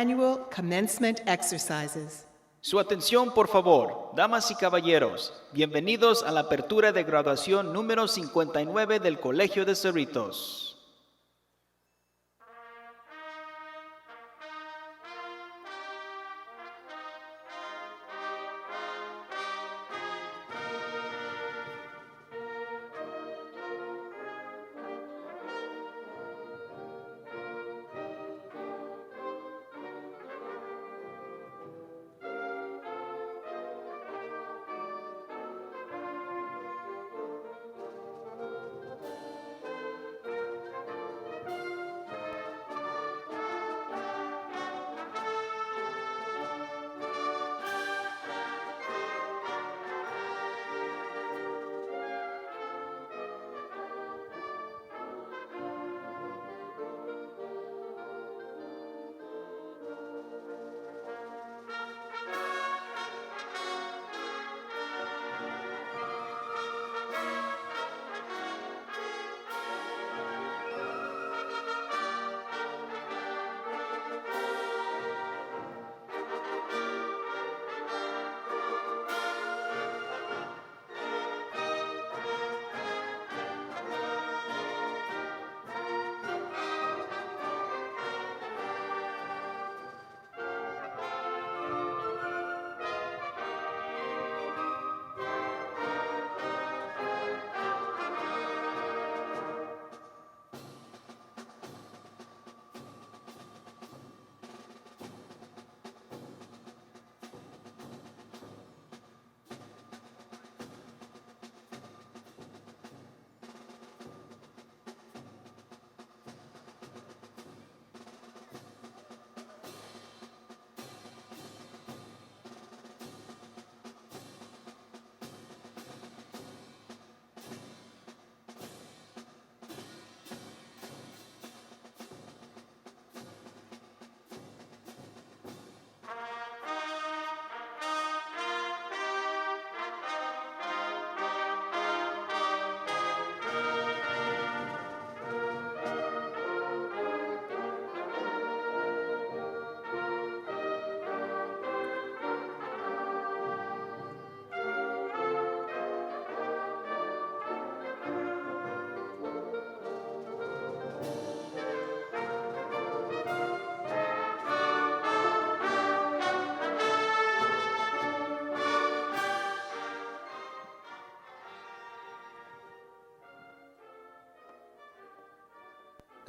Annual Commencement Exercises. Su atención, por favor, damas y caballeros. Bienvenidos a la apertura de graduación número 59 del Colegio de Cerritos.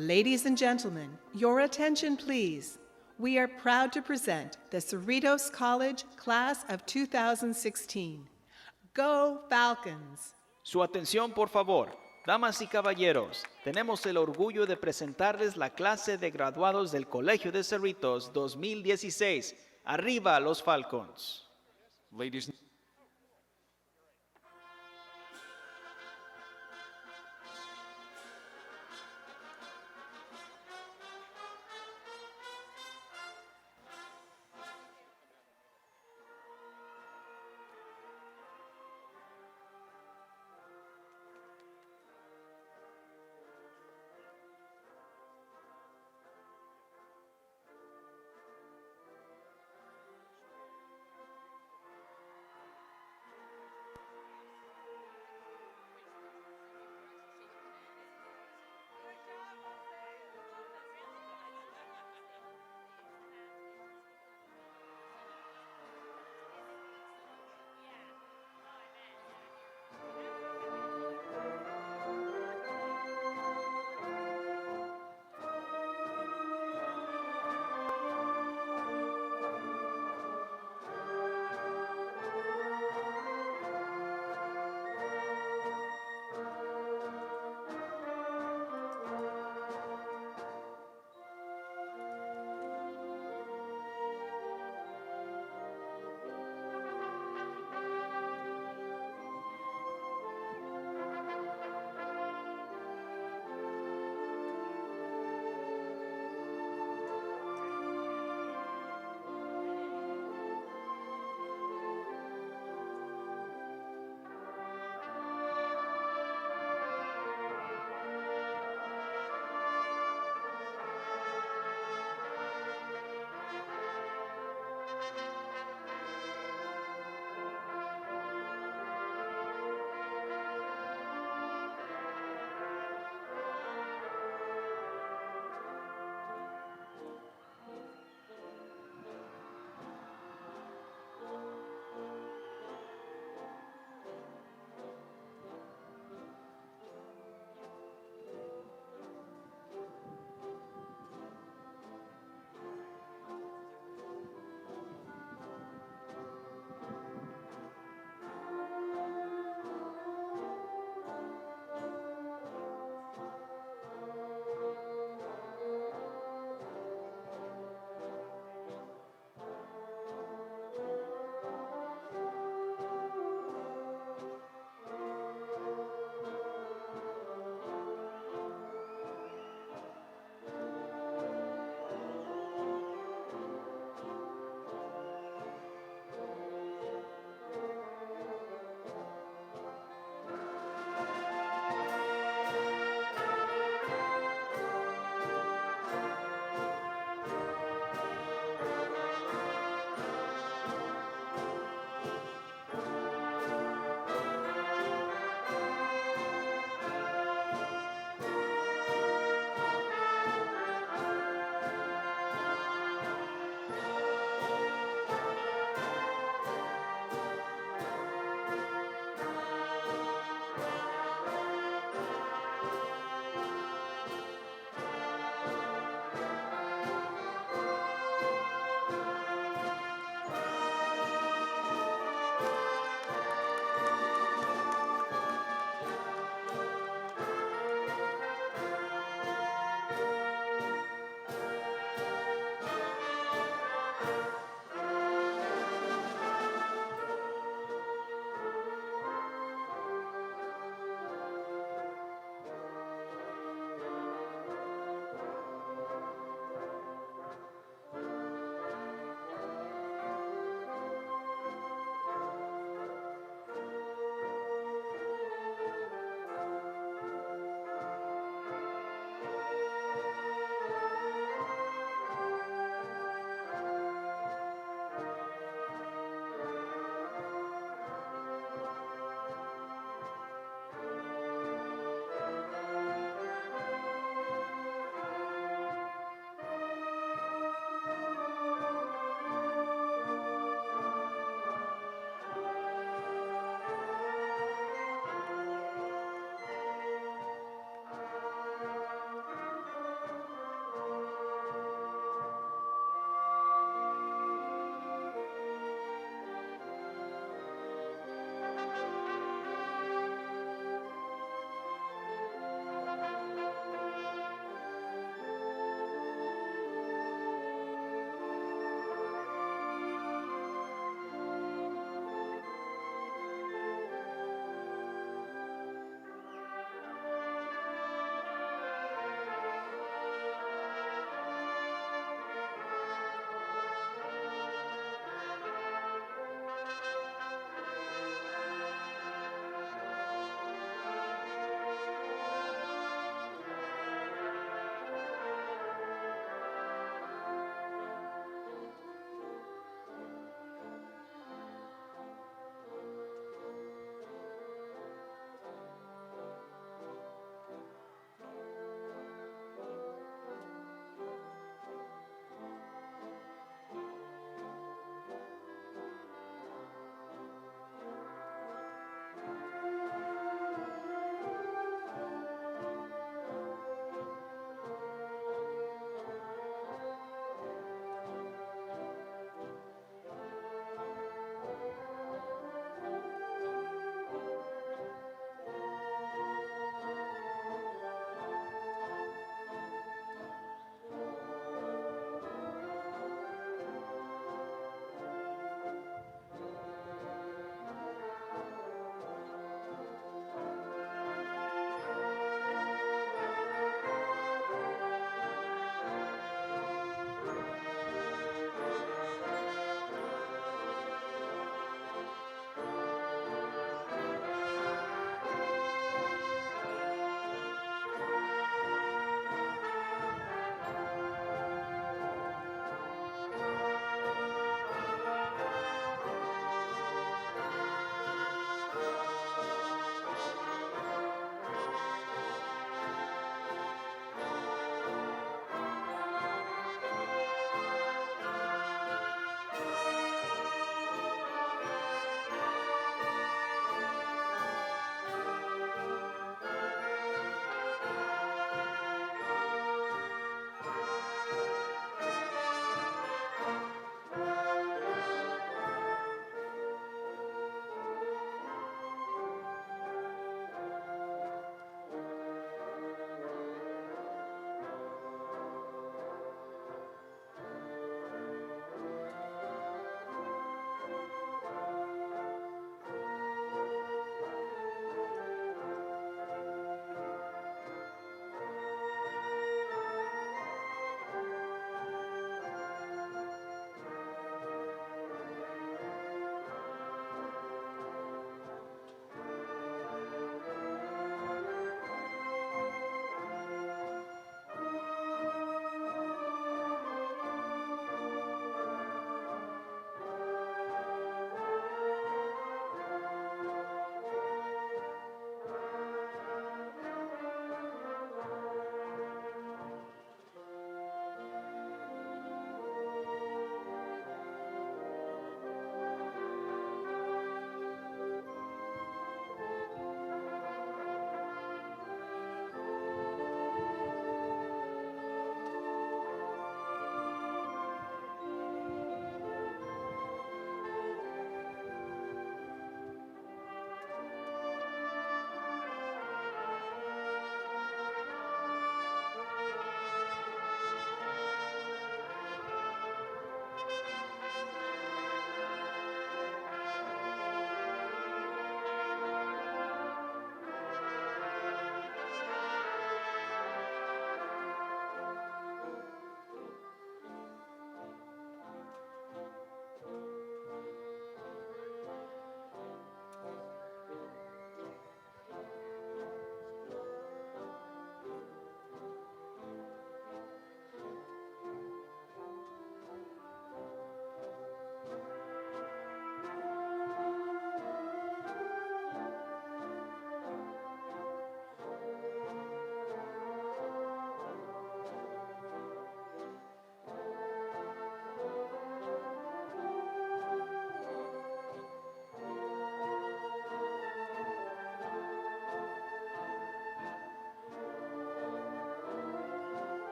Ladies and gentlemen, your attention please. We are proud to present the Cerritos College Class of 2016. Go Falcons! Su atención, por favor, damas y caballeros. Tenemos el orgullo de presentarles la clase de graduados del Colegio de Cerritos 2016. ¡Arriba los Falcons! Ladies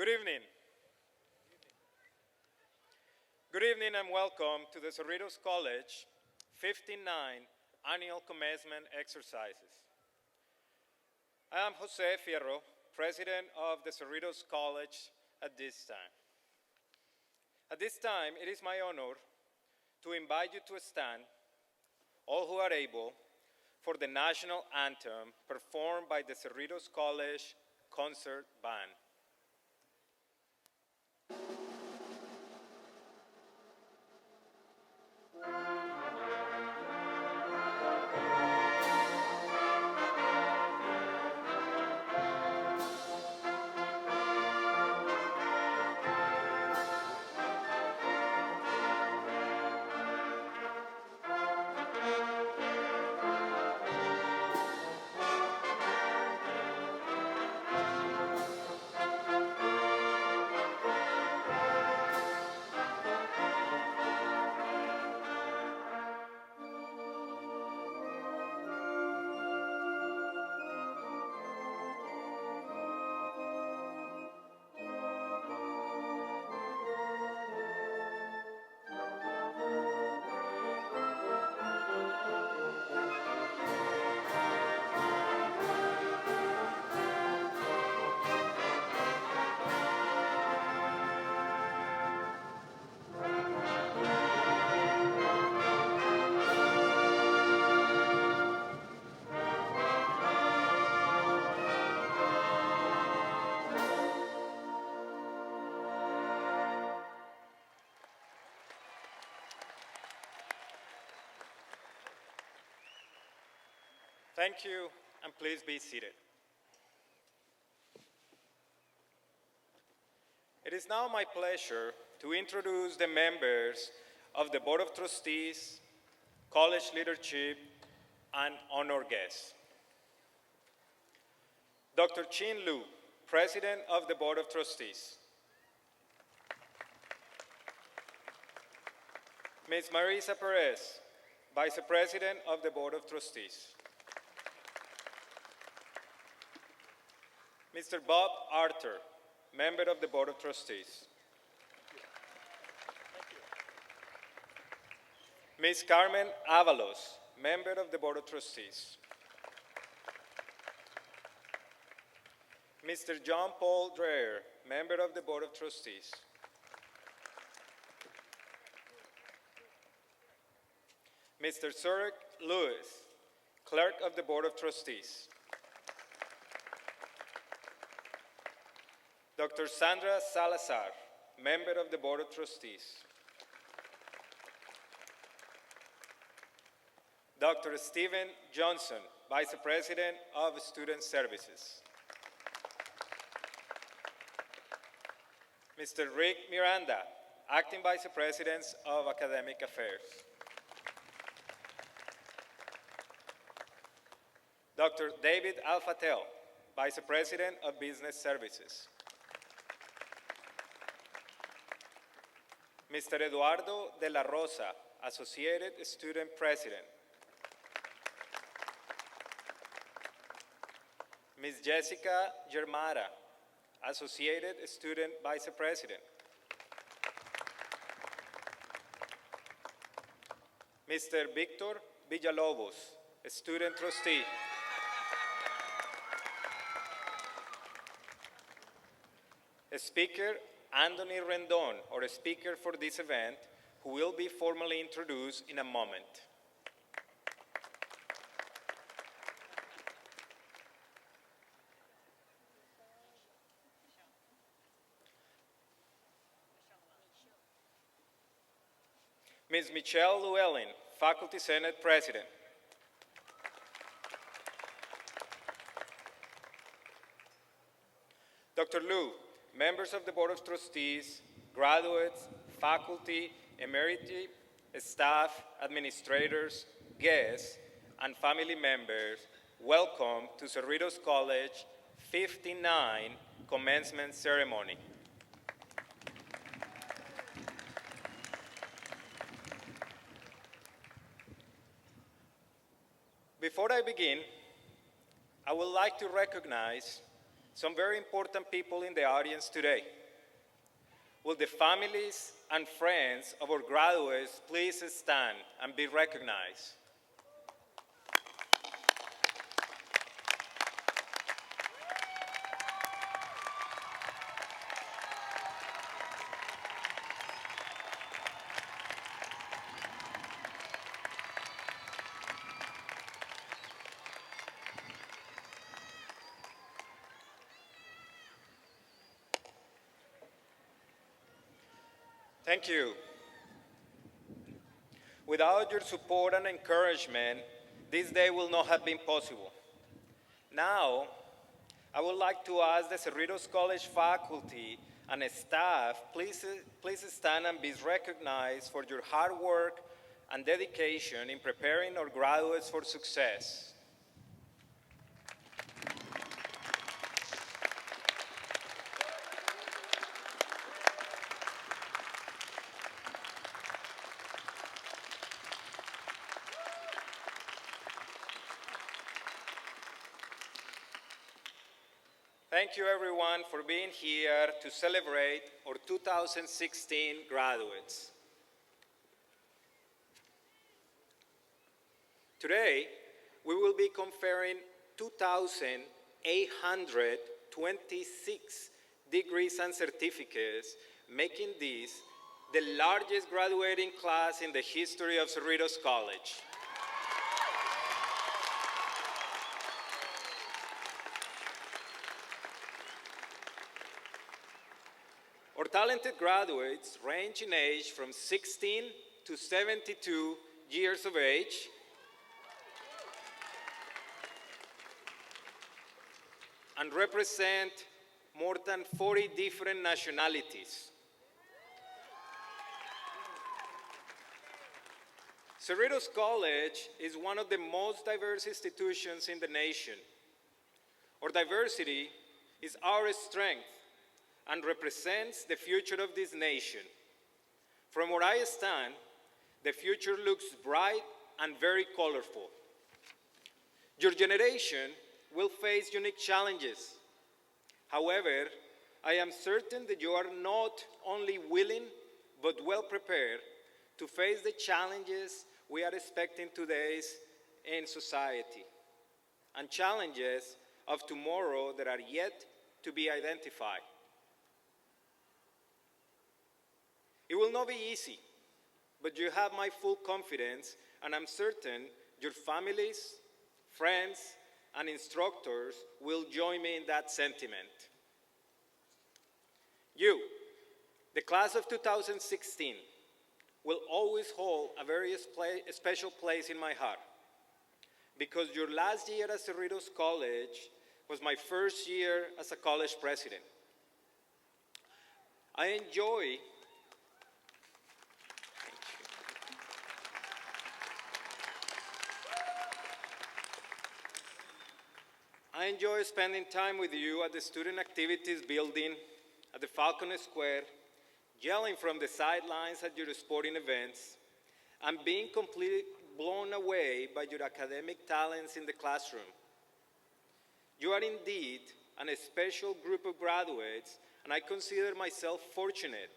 Good evening. Good evening and welcome to the Cerritos College 59 Annual Commencement Exercises. I am Jose Fierro, President of the Cerritos College at this time. At this time, it is my honor to invite you to stand, all who are able, for the national anthem performed by the Cerritos College Concert Band. Thank you, and please be seated. It is now my pleasure to introduce the members of the Board of Trustees, college leadership, and honor guests. Dr. Chin Lu, President of the Board of Trustees. Ms. Marisa Perez, Vice President of the Board of Trustees. Mr. Bob Arthur, Member of the Board of Trustees. Ms. Carmen Avalos, Member of the Board of Trustees. Mr. John Paul Dreher, Member of the Board of Trustees. Mr. Zurich Lewis, Clerk of the Board of Trustees. Dr. Sandra Salazar, Member of the Board of Trustees. Dr. Stephen Johnson, Vice President of Student Services. Mr. Rick Miranda, Acting Vice President of Academic Affairs. Dr. David Alfatel, Vice President of Business Services. Mr. Eduardo de la Rosa, Associated Student President. Ms. Jessica Germara, Associated Student Vice President. Mr. Victor Villalobos, Student Trustee. Speaker Anthony Rendon, or speaker for this event, who will be formally introduced in a moment. Ms. Michelle Llewellyn, Faculty Senate President. Dr. Liu, members of the Board of Trustees, graduates, faculty, emeriti, staff, administrators, guests, and family members, welcome to Cerritos College 59 Commencement Ceremony. Before I begin, I would like to recognize some very important people in the audience today. Will the families and friends of our graduates please stand and be recognized? Thank you. Without your support and encouragement, this day will not have been possible. Now, I would like to ask the Cerritos College faculty and staff, please stand and be recognized for your hard work and dedication in preparing our graduates for success. Thank you everyone for being here to celebrate our 2016 graduates. Today, we will be conferring 2,826 degrees and certificates, making this the largest graduating class in the history of Cerritos College. Our talented graduates range in age from 16 to 72 years of age, and represent more than 40 different nationalities. Cerritos College is one of the most diverse institutions in the nation. Our diversity is our strength and represents the future of this nation. From where I stand, the future looks bright and very colorful. Your generation will face unique challenges. However, I am certain that you are not only willing, but well prepared to face the challenges we are expecting today in society, and challenges of tomorrow that are yet to be identified. It will not be easy, but you have my full confidence, and I'm certain your families, friends, and instructors will join me in that sentiment. You, the class of 2016, will always hold a very special place in my heart, because your last year at Cerritos College was my first year as a college president. I enjoy spending time with you at the Student Activities Building, at the Falcon Square, yelling from the sidelines at your sporting events, and being completely blown away by your academic talents in the classroom. You are indeed a special group of graduates, and I consider myself fortunate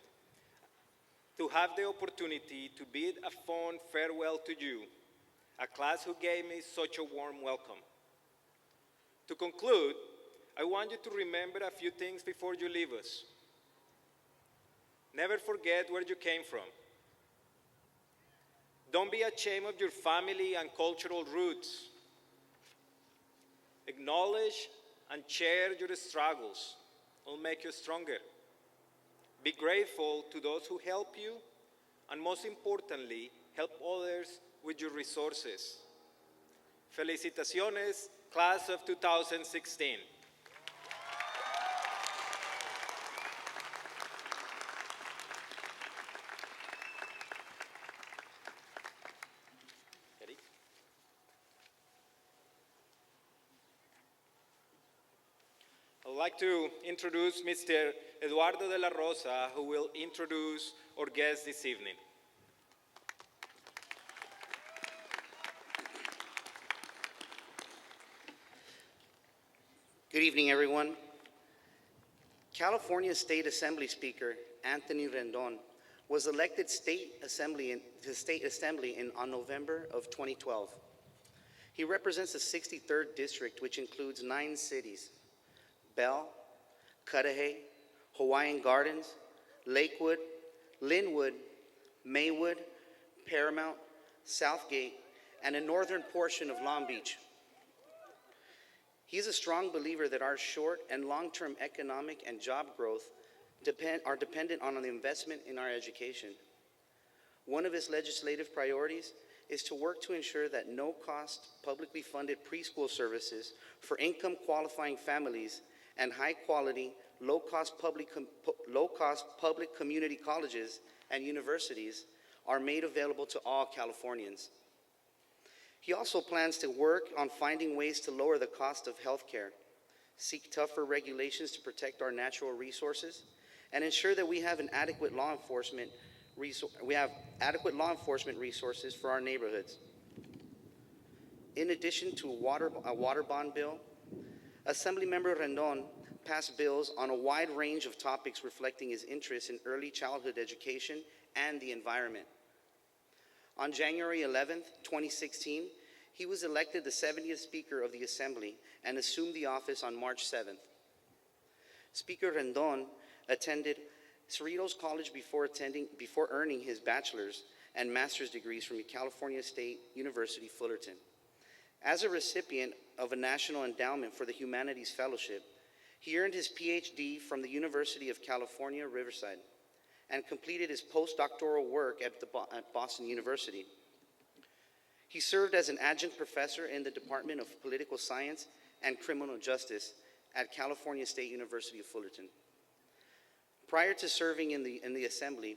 to have the opportunity to bid a fond farewell to you, a class who gave me such a warm welcome. To conclude, I want you to remember a few things before you leave us. Never forget where you came from. Don't be ashamed of your family and cultural roots. Acknowledge and share your struggles. It will make you stronger. Be grateful to those who help you, and most importantly, help others with your resources. Felicitaciones, class of 2016. I'd like to introduce Mr. Eduardo de la Rosa, who will introduce our guest this evening. Good evening, everyone. California State Assembly Speaker Anthony Rendon was elected to state assembly on November of 2012. He represents the 63rd District, which includes 9 cities: Bell, Cudahy, Hawaiian Gardens, Lakewood, Linwood, Maywood, Paramount, Southgate, and a northern portion of Long Beach. He is a strong believer that our short and long-term economic and job growth are dependent on the investment in our education. One of his legislative priorities is to work to ensure that no-cost, publicly funded preschool services for income-qualifying families and high-quality, low-cost public community colleges and universities are made available to all Californians. He also plans to work on finding ways to lower the cost of health care, seek tougher regulations to protect our natural resources, and ensure that we have adequate law enforcement resources for our neighborhoods. In addition to a water bond bill, Assemblymember Rendon passed bills on a wide range of topics reflecting his interest in early childhood education and the environment. On January 11th, 2016, he was elected the 70th Speaker of the Assembly and assumed the office on March 7th. Speaker Rendon attended Cerritos College before earning his bachelor's and master's degrees from California State University, Fullerton. As a recipient of a National Endowment for the Humanities Fellowship, he earned his PhD from the University of California, Riverside, and completed his postdoctoral work at Boston University. He served as an adjunct professor in the Department of Political Science and Criminal Justice at California State University of Fullerton. Prior to serving in the Assembly,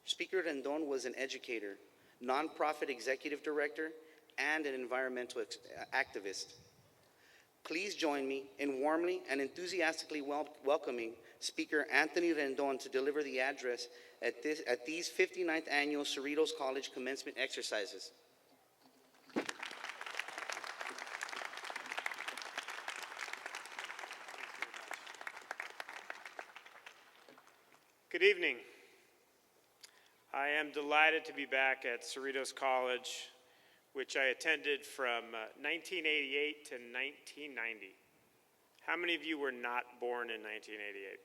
Speaker Rendon was an educator, nonprofit executive director, and an environmental activist. Please join me in warmly and enthusiastically welcoming Speaker Anthony Rendon to deliver the address at these 59th Annual Cerritos College Commencement Exercises. Good evening. I am delighted to be back at Cerritos College, which I attended from 1988 to 1990. How many of you were not born in 1988?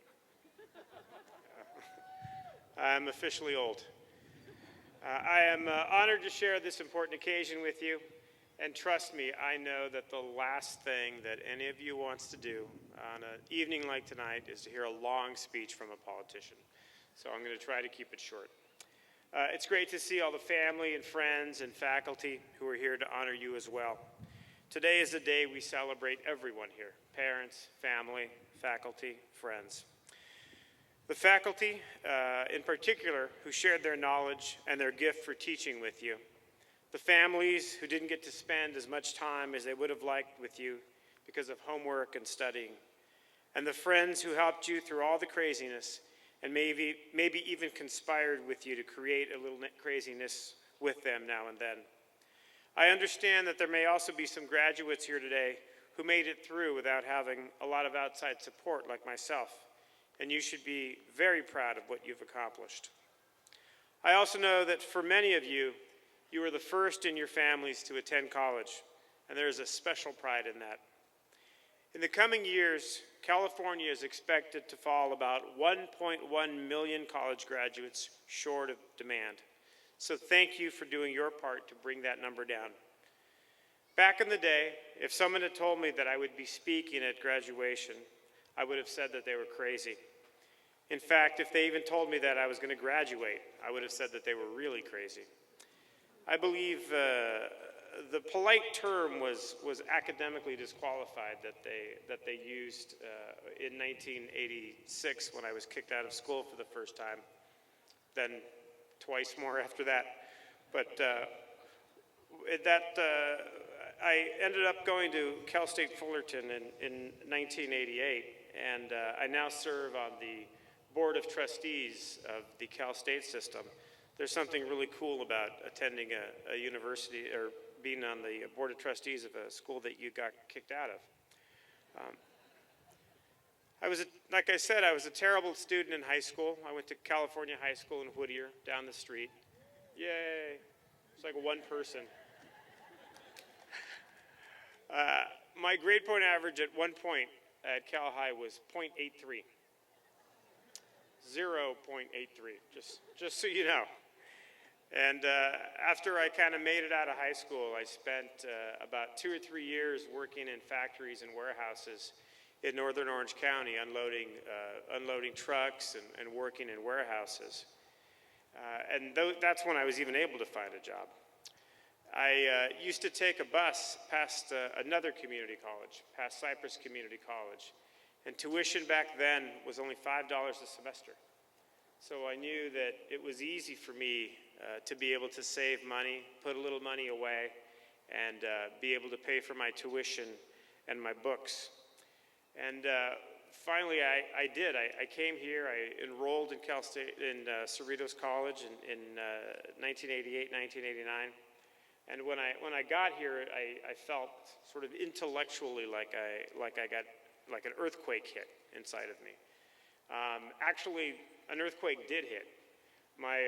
I'm officially old. I am honored to share this important occasion with you, and trust me, I know that the last thing that any of you wants to do on an evening like tonight is to hear a long speech from a politician. So I'm going to try to keep it short. It's great to see all the family and friends and faculty who are here to honor you as well. Today is the day we celebrate everyone here: parents, family, faculty, friends. The faculty, in particular, who shared their knowledge and their gift for teaching with you. The families who didn't get to spend as much time as they would have liked with you because of homework and studying. And the friends who helped you through all the craziness and maybe even conspired with you to create a little craziness with them now and then. I understand that there may also be some graduates here today who made it through without having a lot of outside support like myself, and you should be very proud of what you've accomplished. I also know that for many of you, you were the first in your families to attend college, and there is a special pride in that. In the coming years, California is expected to fall about 1.1 million college graduates short of demand. So thank you for doing your part to bring that number down. Back in the day, if someone had told me that I would be speaking at graduation, I would have said that they were crazy. In fact, if they even told me that I was going to graduate, I would have said that they were really crazy. I believe the polite term was academically disqualified that they used in 1986 when I was kicked out of school for the first time, then twice more after that. But I ended up going to Cal State Fullerton in 1988, and I now serve on the Board of Trustees of the Cal State system. There's something really cool about attending a university or being on the Board of Trustees of a school that you got kicked out of. like I said, I was a terrible student in high school. I went to California High School in Whittier, down the street. Yay! It's like one person. My grade point average at one point at Cal High was .83. 0.83, just so you know. And after I kind of made it out of high school, I spent about 2 or 3 years working in factories and warehouses in northern Orange County, unloading trucks and working in warehouses. And that's when I was even able to find a job. I used to take a bus past another community college, past Cypress Community College, and tuition back then was only $5 a semester. So I knew that it was easy for me to be able to save money, put a little money away, and be able to pay for my tuition and my books. And finally, I did. I came here. I enrolled in Cal State in Cerritos College in 1988, 1989. And when I got here, I felt sort of intellectually like I got like an earthquake hit inside of me. Actually, an earthquake did hit. My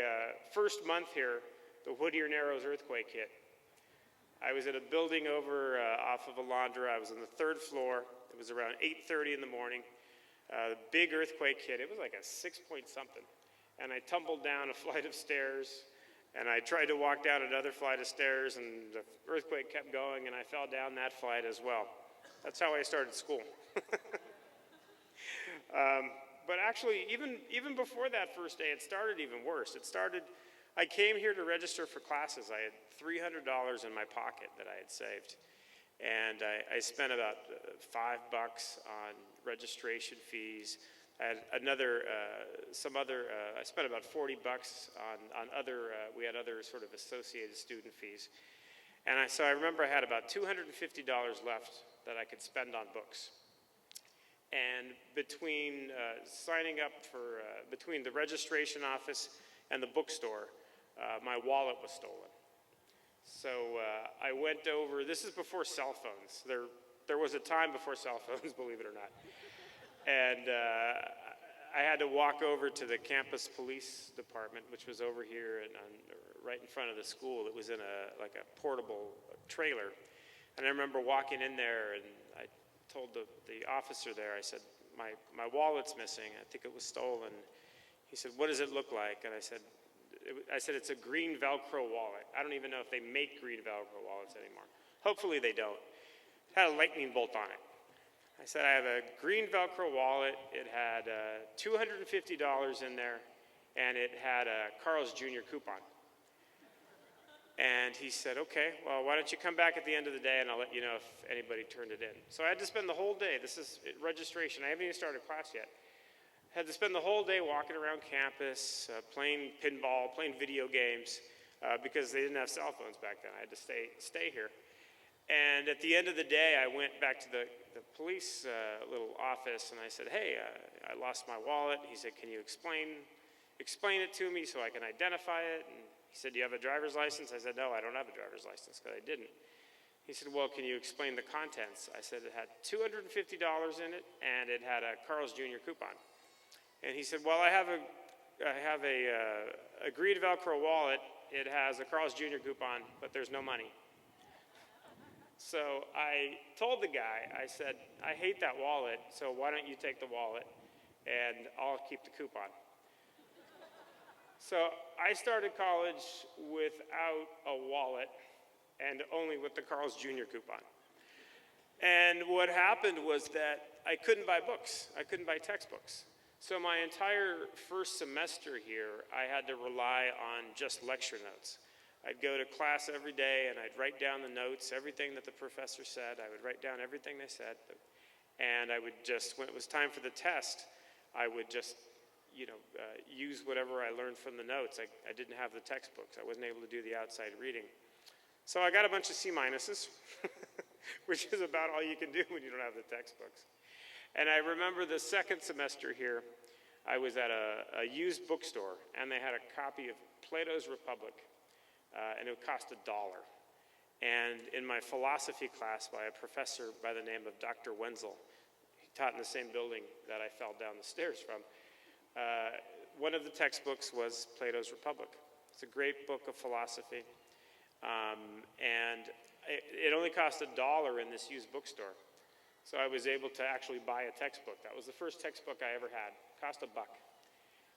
first month here, the Whittier Narrows earthquake hit. I was at a building over off of Alondra. I was on the 3rd floor. It was around 8:30 in the morning. The big earthquake hit. It was like a 6-point something. And I tumbled down a flight of stairs, and I tried to walk down another flight of stairs, and the earthquake kept going, and I fell down that flight as well. That's how I started school. But actually, even before that first day, it started even worse. I came here to register for classes. I had $300 in my pocket that I had saved. And I spent about $5 on registration fees. I had I spent about $40 on other, we had other sort of associated student fees. And so I remember I had about $250 left that I could spend on books. And between signing up for, between the registration office and the bookstore, my wallet was stolen. So I went over, this is before cell phones. There was a time before cell phones, believe it or not. And I had to walk over to the campus police department, which was over here and right in front of the school. It was in like a portable trailer. And I remember walking in there, and I told the officer there, I said, my wallet's missing. I think it was stolen. He said, what does it look like? And I said, it's a green Velcro wallet. I don't even know if they make green Velcro wallets anymore. Hopefully they don't. It had a lightning bolt on it. I said, I have a green Velcro wallet. It had $250 in there, and it had a Carl's Jr. coupon. And he said, okay, well, why don't you come back at the end of the day, and I'll let you know if anybody turned it in. So I had to spend the whole day. This is registration. I haven't even started class yet. I had to spend the whole day walking around campus, playing pinball, playing video games, because they didn't have cell phones back then. I had to stay here. And at the end of the day, I went back to the police little office, and I said, hey, I lost my wallet. He said, can you explain it to me so I can identify it? And he said, do you have a driver's license? I said, no, I don't have a driver's license, because I didn't. He said, well, can you explain the contents? I said, it had $250 in it, and it had a Carl's Jr. coupon. And he said, well, I have a green Velcro wallet. It has a Carl's Jr. coupon, but there's no money. So I told the guy, I said, I hate that wallet, so why don't you take the wallet, and I'll keep the coupon. So I started college without a wallet and only with the Carl's Jr. coupon. And what happened was that I couldn't buy books. I couldn't buy textbooks. So my entire first semester here, I had to rely on just lecture notes. I'd go to class every day, and I'd write down the notes, everything that the professor said. I would write down everything they said. And I would just, when it was time for the test, I would just use whatever I learned from the notes. I didn't have the textbooks. I wasn't able to do the outside reading. So I got a bunch of C minuses, which is about all you can do when you don't have the textbooks. And I remember the second semester here, I was at a used bookstore, and they had a copy of Plato's Republic, and it would cost $1. And in my philosophy class by a professor by the name of Dr. Wenzel, taught in the same building that I fell down the stairs from. One of the textbooks was Plato's Republic. It's a great book of philosophy. And it only cost $1 in this used bookstore. So I was able to actually buy a textbook. That was the first textbook I ever had. Cost $1.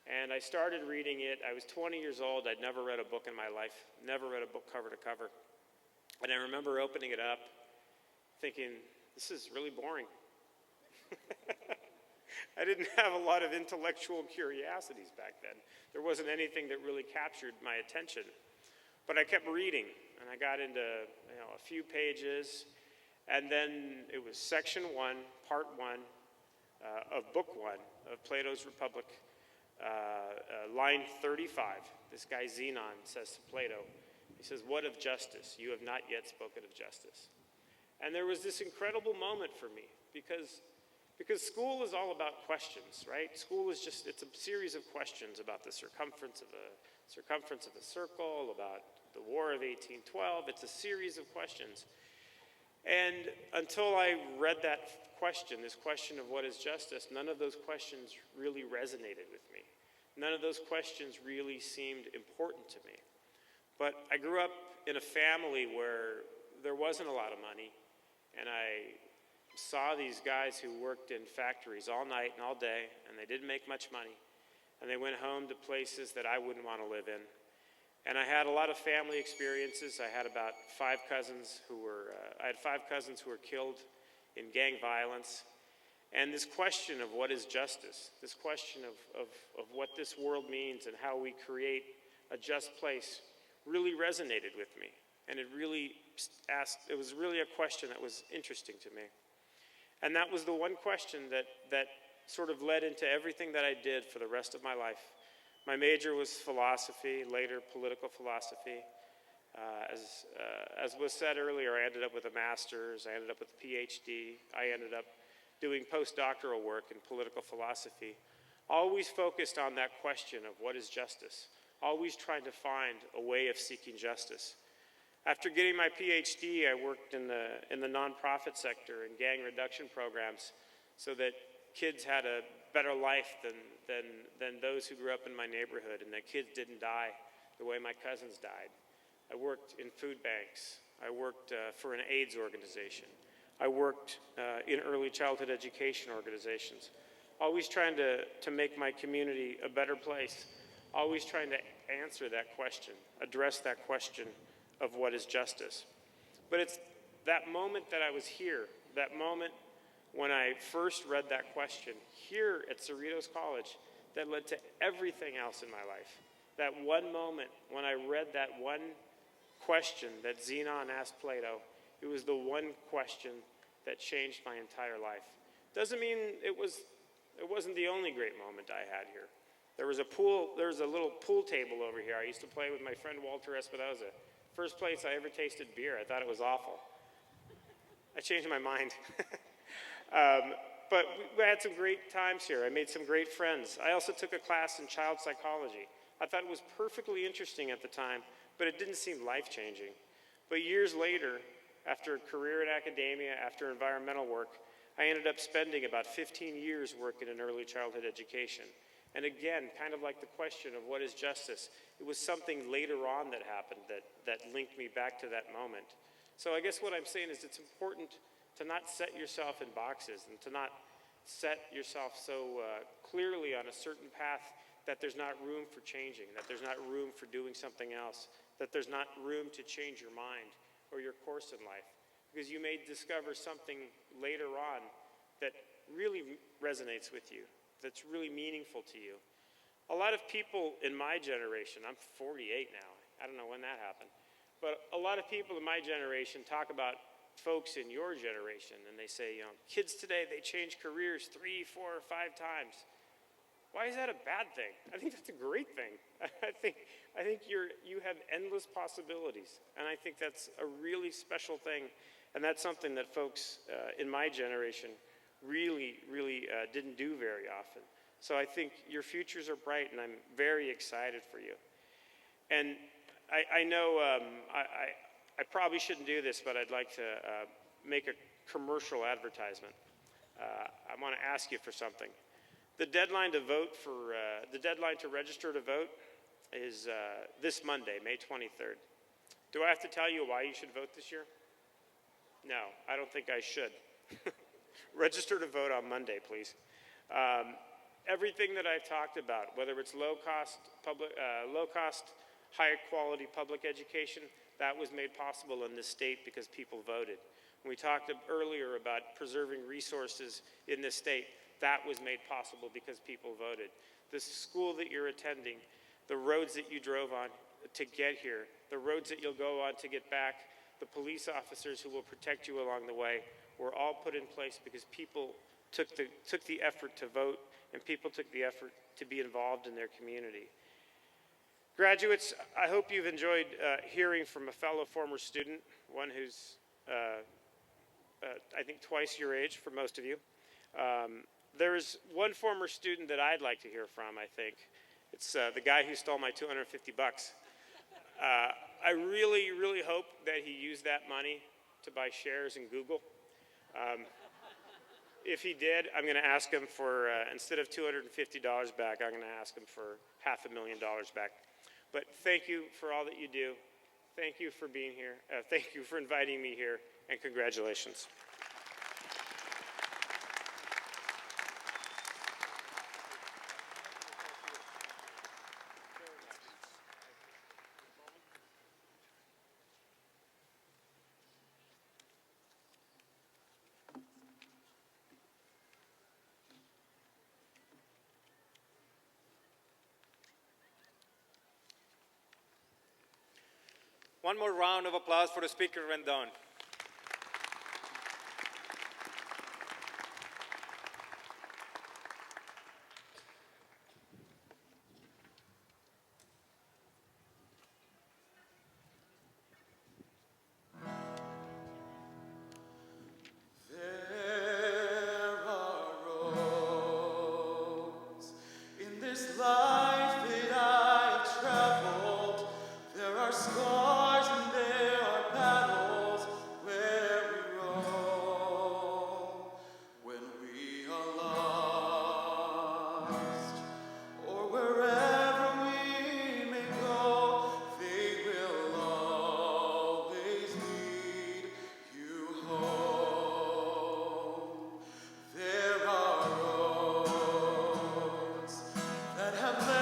And I started reading it. I was 20 years old. I'd never read a book in my life. Never read a book cover to cover. And I remember opening it up, thinking, this is really boring. I didn't have a lot of intellectual curiosities back then. There wasn't anything that really captured my attention. But I kept reading, and I got into a few pages, and then it was section 1, part 1 of book 1 of Plato's Republic, line 35. This guy Zenon says to Plato, he says, "What of justice? You have not yet spoken of justice." And there was this incredible moment for me, because school is all about questions, right? School is it's a series of questions about the circumference of a circle, about the War of 1812. It's a series of questions. And until I read that question, this question of what is justice, none of those questions really resonated with me. None of those questions really seemed important to me. But I grew up in a family where there wasn't a lot of money, and I saw these guys who worked in factories all night and all day, and they didn't make much money, and they went home to places that I wouldn't want to live in. And I had a lot of family experiences. I had about 5 cousins who were killed in gang violence. And this question of what is justice, this question of what this world means and how we create a just place really resonated with me. And it was really a question that was interesting to me. And that was the one question that sort of led into everything that I did for the rest of my life. My major was philosophy, later political philosophy. As was said earlier, I ended up with a master's, I ended up with a PhD, I ended up doing postdoctoral work in political philosophy, always focused on that question of what is justice, always trying to find a way of seeking justice. After getting my PhD, I worked in the nonprofit sector in gang reduction programs so that kids had a better life than those who grew up in my neighborhood, and that kids didn't die the way my cousins died. I worked in food banks. I worked for an AIDS organization. I worked in early childhood education organizations, always trying to make my community a better place, always trying to answer that question, address that question of what is justice. But it's that moment that I was here, that moment when I first read that question here at Cerritos College, that led to everything else in my life. That one moment when I read that one question that Zenon asked Plato, it was the one question that changed my entire life. Doesn't mean it wasn't the only great moment I had here. There was a little pool table over here. I used to play with my friend Walter Espinoza. First place I ever tasted beer. I thought it was awful. I changed my mind. But we had some great times here. I made some great friends. I also took a class in child psychology. I thought it was perfectly interesting at the time, but it didn't seem life-changing. But years later, after a career in academia, after environmental work, I ended up spending about 15 years working in early childhood education. And again, kind of like the question of what is justice, it was something later on that happened that linked me back to that moment. So I guess what I'm saying is it's important to not set yourself in boxes and to not set yourself so clearly on a certain path that there's not room for changing, that there's not room for doing something else, that there's not room to change your mind or your course in life. Because you may discover something later on that really resonates with you, that's really meaningful to you. A lot of people in my generation, I'm 48 now, I don't know when that happened, but a lot of people in my generation talk about folks in your generation, and they say, kids today, they change careers 3, 4, or 5 times. Why is that a bad thing? I think that's a great thing. I think you have endless possibilities, and I think that's a really special thing, and that's something that folks in my generation really didn't do very often. So I think your futures are bright, and I'm very excited for you. And I know I probably shouldn't do this, but I'd like to make a commercial advertisement. I want to ask you for something. The deadline to vote for, the deadline to register to vote is this Monday, May 23rd. Do I have to tell you why you should vote this year? No, I don't think I should. Register to vote on Monday, please. Everything that I've talked about, whether it's low-cost, high-quality public education, that was made possible in this state because people voted. When we talked earlier about preserving resources in this state, that was made possible because people voted. The school that you're attending, the roads that you drove on to get here, the roads that you'll go on to get back, the police officers who will protect you along the way, were all put in place because people took the effort to vote and people took the effort to be involved in their community. Graduates, I hope you've enjoyed hearing from a fellow former student, one who's, I think, twice your age for most of you. There's one former student that I'd like to hear from, I think. It's the guy who stole my $250. I really, really hope that he used that money to buy shares in Google. If he did, I'm going to ask him for, instead of $250 back, I'm going to ask him for $500,000 back. But thank you for all that you do. Thank you for being here. Thank you for inviting me here, and congratulations. One more round of applause for the speaker, Rendon. In this life that I have traveled, there are scars and there are battles where we roam. When we are lost, or wherever we may go, they will always lead you home. There are roads that have led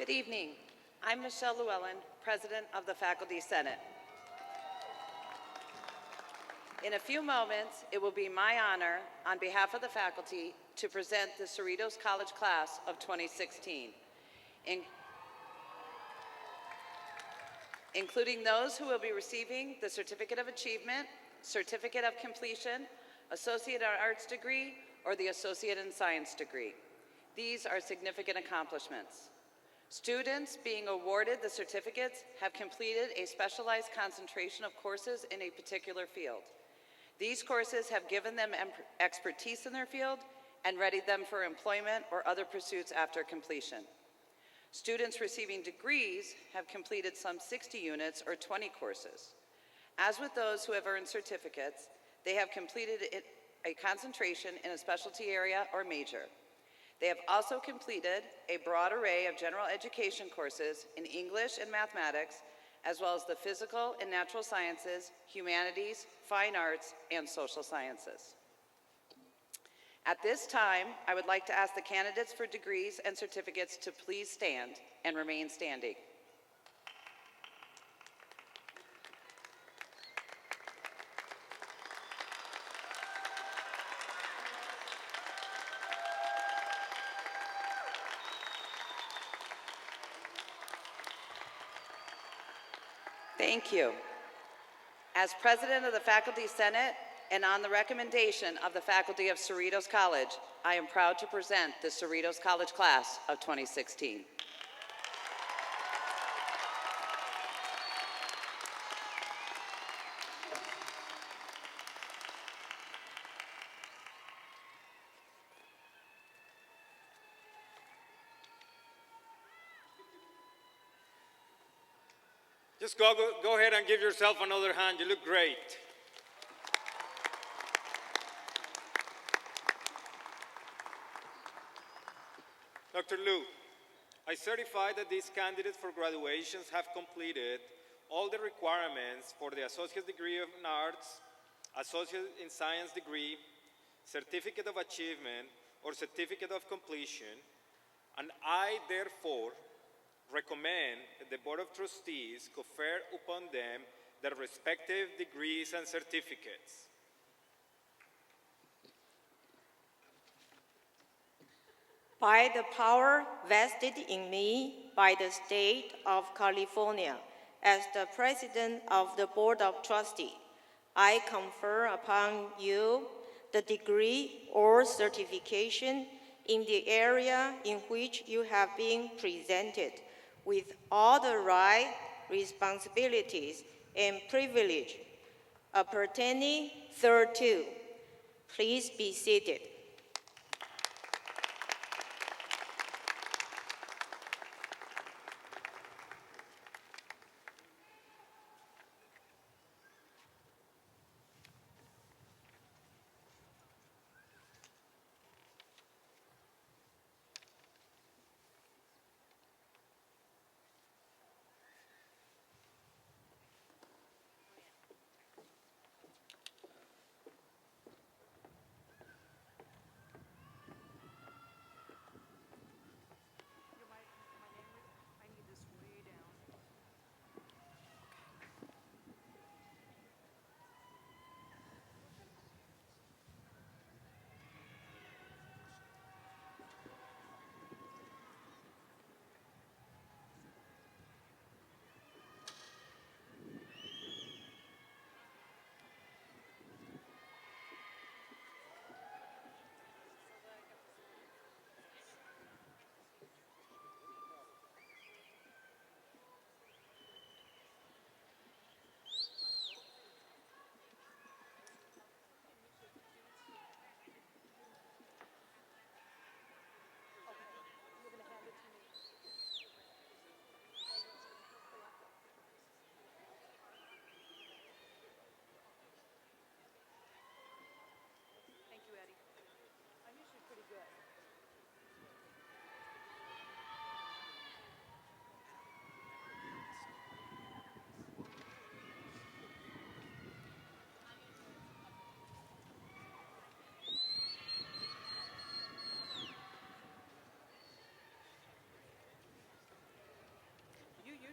Good evening. I'm Michelle Llewellyn, President of the Faculty Senate. In a few moments, it will be my honor, on behalf of the faculty, to present the Cerritos College Class of 2016, including those who will be receiving the Certificate of Achievement, Certificate of Completion, Associate in Arts degree, or the Associate in Science degree. These are significant accomplishments. Students being awarded the certificates have completed a specialized concentration of courses in a particular field. These courses have given them expertise in their field and readied them for employment or other pursuits after completion. Students receiving degrees have completed some 60 units or 20 courses. As with those who have earned certificates, they have completed a concentration in a specialty area or major. They have also completed a broad array of general education courses in English and mathematics, as well as the physical and natural sciences, humanities, fine arts, and social sciences. At this time, I would like to ask the candidates for degrees and certificates to please stand and remain standing. Thank you. As President of the Faculty Senate and on the recommendation of the faculty of Cerritos College, I am proud to present the Cerritos College Class of 2016. Just go ahead and give yourself another hand. You look great. Dr. Liu, I certify that these candidates for graduations have completed all the requirements for the Associate Degree in Arts, Associate in Science degree, Certificate of Achievement, or Certificate of Completion, and I, therefore, recommend that the Board of Trustees confer upon them their respective degrees and certificates. By the power vested in me by the State of California as the President of the Board of Trustees, I confer upon you the degree or certification in the area in which you have been presented with all the rights, responsibilities, and privileges appertaining thereto. Please be seated.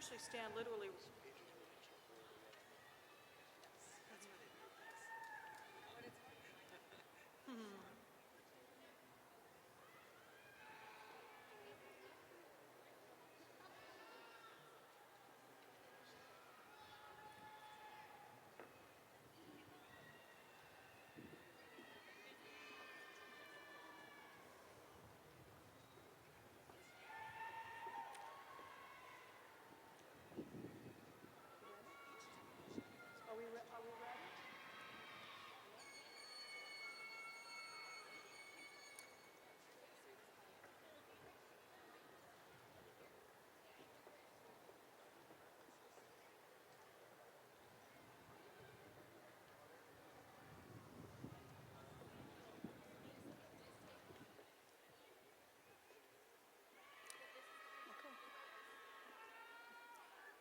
usually stand literally. Are we ready?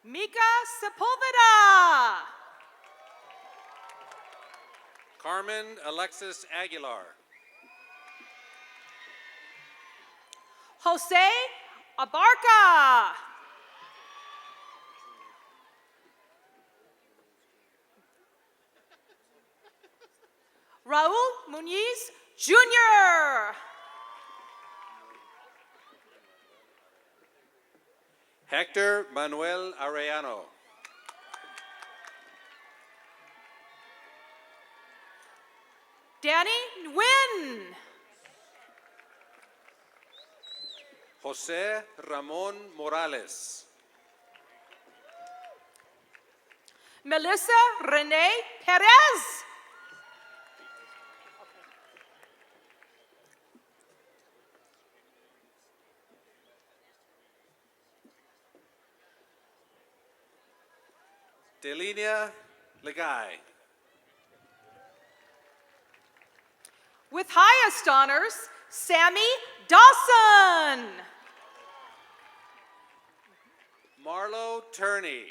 Mika Sepulveda. Carmen Alexis Aguilar. Jose Abarca. Raul Muniz Jr. Hector Manuel Arellano. Danny Nguyen. Jose Ramon Morales. Melissa Renee Perez. Delinea Legay. With highest honors, Sammy Dawson. Marlo Turney.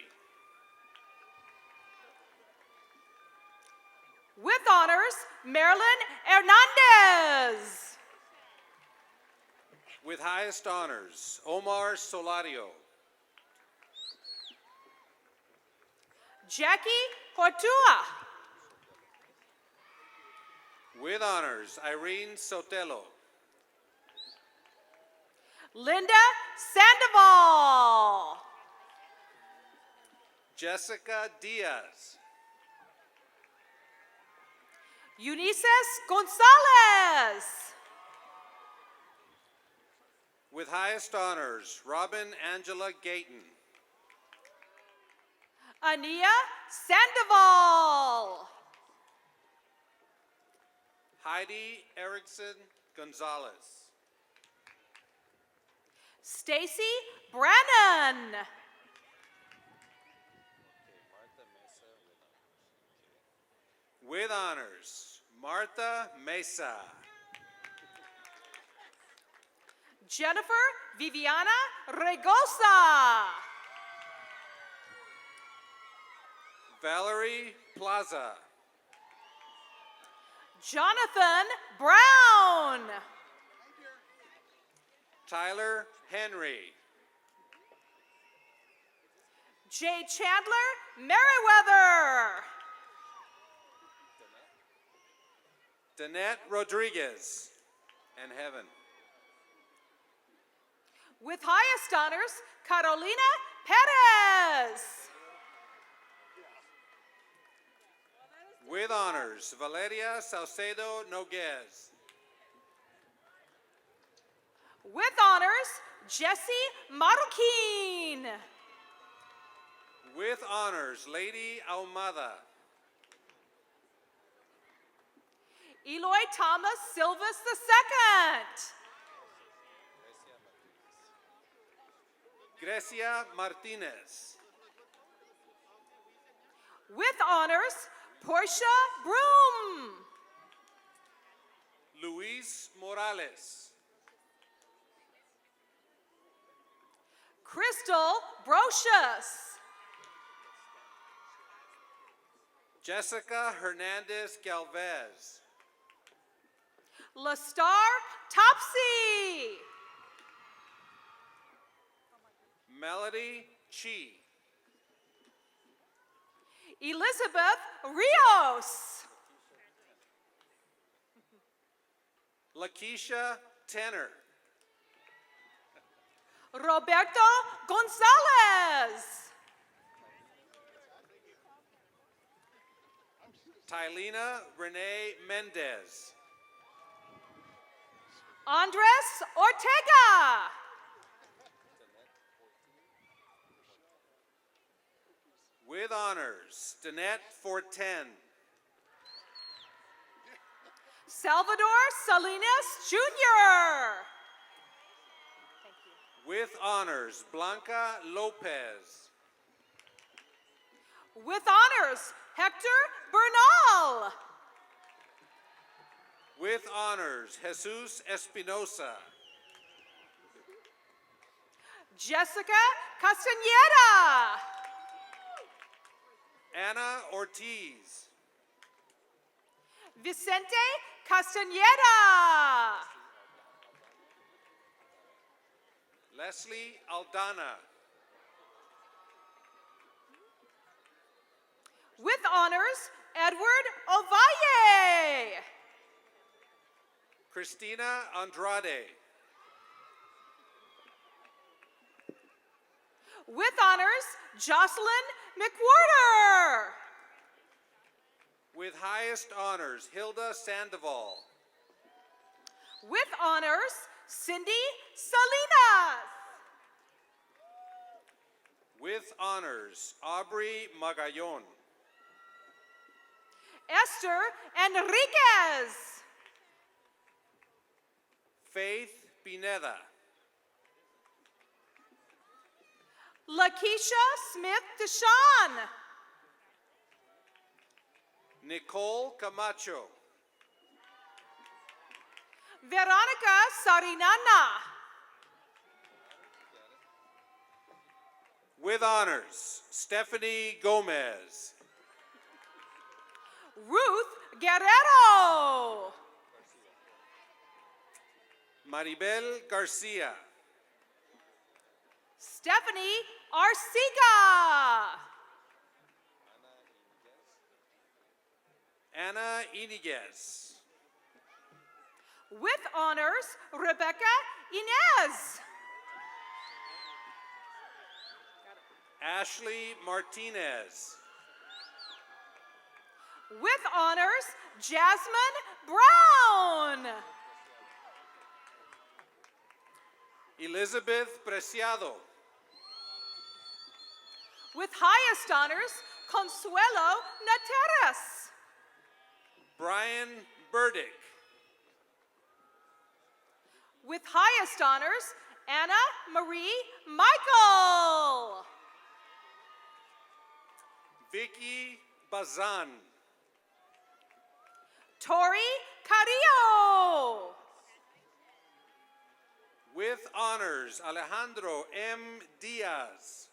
With honors, Marilyn Hernandez. With highest honors, Omar Solario. Jackie Portua. With honors, Irene Sotelo. Linda Sandoval. Jessica Diaz. Eunices Gonzalez. With highest honors, Robin Angela Gayton. Ania Sandoval. Heidi Erickson Gonzalez. Stacy Brannon. With honors, Martha Mesa. Jennifer Viviana Regosa. Valerie Plaza. Jonathan Brown. Tyler Henry. Jay Chandler Merriweather. Danette Rodriguez. And Heaven. With highest honors, Carolina Perez. With honors, Valeria Salcedo Noguez. With honors, Jesse Marroquin. With honors, Lady Ahumada. Eloy Thomas Silvas II. Grecia Martinez. With honors, Portia Broom. Luis Morales. Crystal Brocious. Jessica Hernandez Galvez. Lastar Topsy. Melody Chi. Elizabeth Rios. Lakeisha Tenner. Roberto Gonzalez. Tylena Renee Mendez. Andres Ortega. With honors, Danette Forten. Salvador Salinas Jr. With honors, Blanca Lopez. With honors, Hector Bernal. With honors, Jesus Espinosa. Jessica Castañeda. Anna Ortiz. Vicente Castañeda. Leslie Aldana. With honors, Edward Ovalle. Christina Andrade. With honors, Jocelyn McWhorter. With highest honors, Hilda Sandoval. With honors, Cindy Salinas. With honors, Aubrey Magallon. Esther Enriquez. Faith Pineda. Lakeisha Smith Deshawn. Nicole Camacho. Veronica Sarinana. With honors, Stephanie Gomez. Ruth Guerrero. Maribel Garcia. Stephanie Arcega. Ana Iniguez. With honors, Rebecca Inez. Ashley Martinez. With honors, Jasmine Brown. Elizabeth Preciado. With highest honors, Consuelo Nateras. Brian Burdick. With highest honors, Anna Marie Michael. Vicky Bazan. Tori Carrillo. With honors, Alejandro M. Diaz.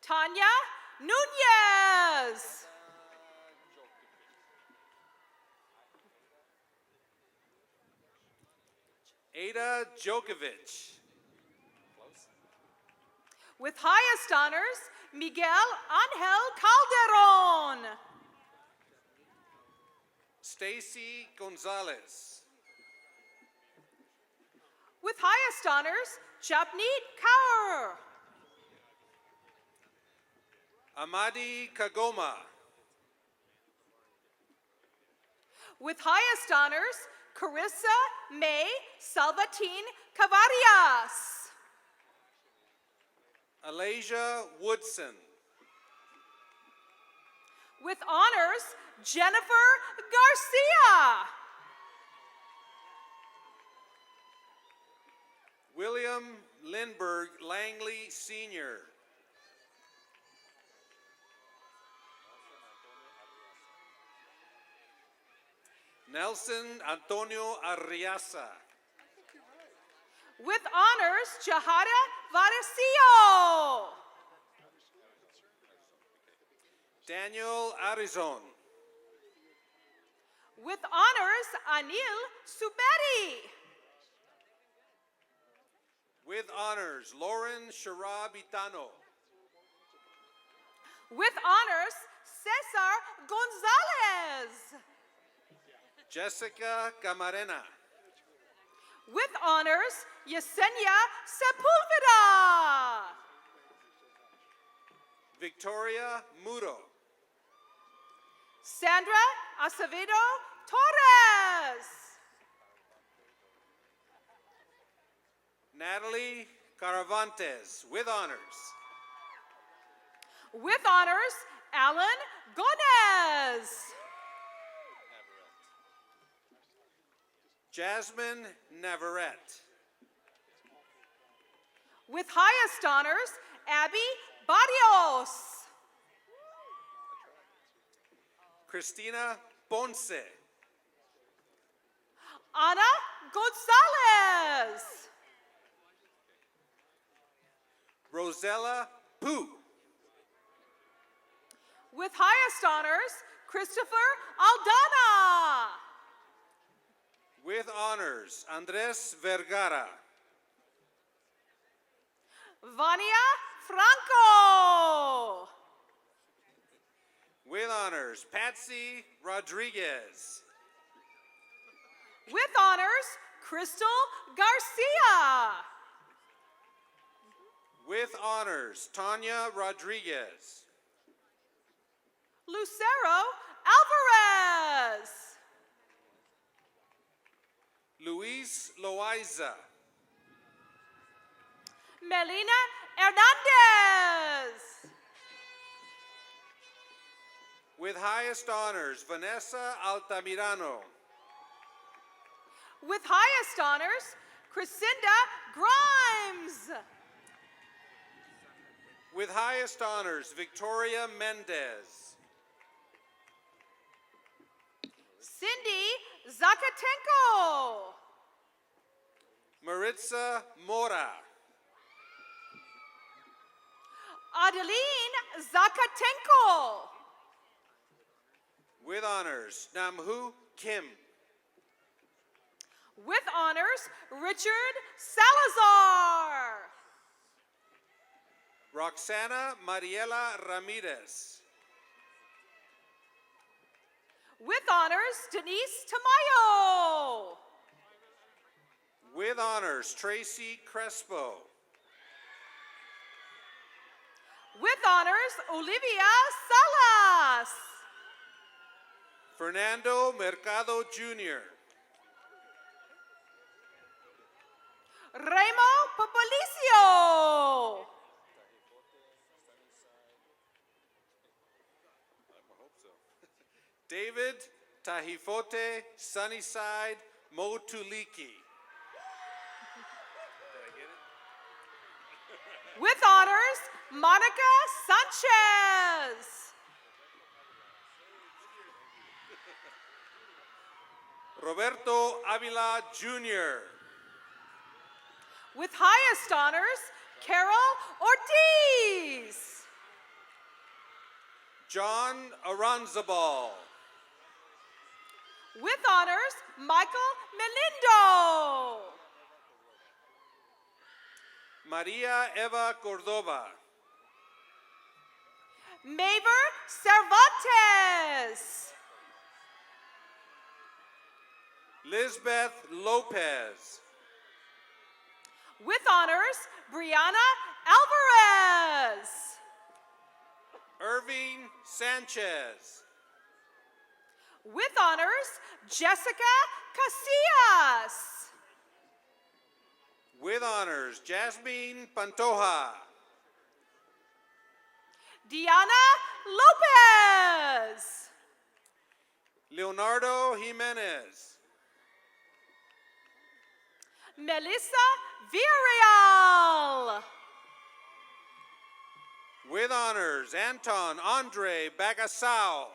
Tanya Nunez. Ada Djokovic. With highest honors, Miguel Angel Calderon. Stacy Gonzalez. With highest honors, Japneet Kaur. Amadi Kagoma. With highest honors, Carissa May Salvatine Cavarias. Alasia Woodson. With honors, Jennifer Garcia. William Lindbergh Langley Sr. Nelson Antonio Arriaza. With honors, Jahada Varesillo. Daniel Arizon. With honors, Anil Subedi. With honors, Lauren Sharabitano. With honors, Cesar Gonzalez. Jessica Camarena. With honors, Yesenia Sepulveda. Victoria Mudo. Sandra Acevedo Torres. Natalie Caravantes, with honors. With honors, Alan Gomez. Jasmine Navarrete. With highest honors, Abby Barrios. Cristina Ponce. Ana Gonzalez. Rosella Poo. With highest honors, Christopher Aldana. With honors, Andres Vergara. Vania Franco. With honors, Patsy Rodriguez. With honors, Crystal Garcia. With honors, Tanya Rodriguez. Lucero Alvarez. Luis Loaiza. Melina Hernandez. With highest honors, Vanessa Altamirano. With highest honors, Crescinda Grimes. With highest honors, Victoria Mendez. Cindy Zakatenko. Maritza Mora. Adeline Zakatenko. With honors, Namhu Kim. With honors, Richard Salazar. Roxana Mariela Ramirez. With honors, Denise Tamayo. With honors, Tracy Crespo. With honors, Olivia Salas. Fernando Mercado Jr. Remo Popolicio. David Tahifote Sunnyside Motuliki. With honors, Monica Sanchez. Roberto Avila Jr. With highest honors, Carol Ortiz. John Aranzabal. With honors, Michael Melindo. Maria Eva Cordova. Maver Cervantes. Lisbeth Lopez. With honors, Brianna Alvarez. Irving Sanchez. With honors, Jessica Casillas. With honors, Jasmine Pantoja. Diana Lopez. Leonardo Jimenez. Melissa Villarreal. With honors, Anton Andre Bagasao.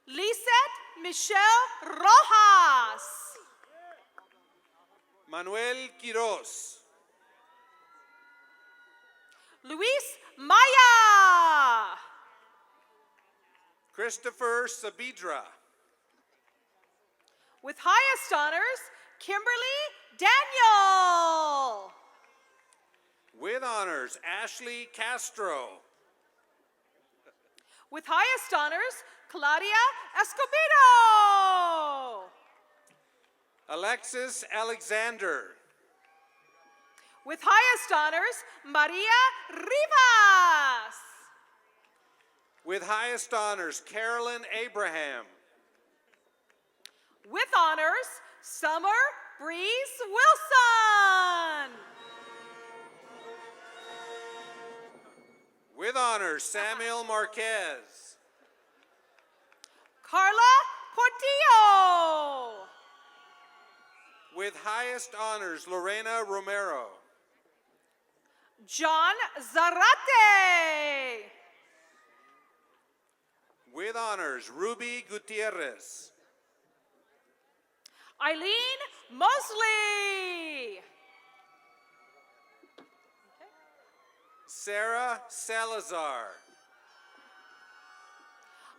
Lisette Michelle Rojas. Manuel Quiroz. Luis Maya. Christopher Sabidra. With highest honors, Kimberly Daniel. With honors, Ashley Castro. With highest honors, Claudia Escobedo. Alexis Alexander. With highest honors, Maria Rivas. With highest honors, Carolyn Abraham. With honors, Summer Breeze Wilson. With honors, Samuel Marquez. Carla Portillo. With highest honors, Lorena Romero. John Zarate. With honors, Ruby Gutierrez. Eileen Mosley. Sarah Salazar.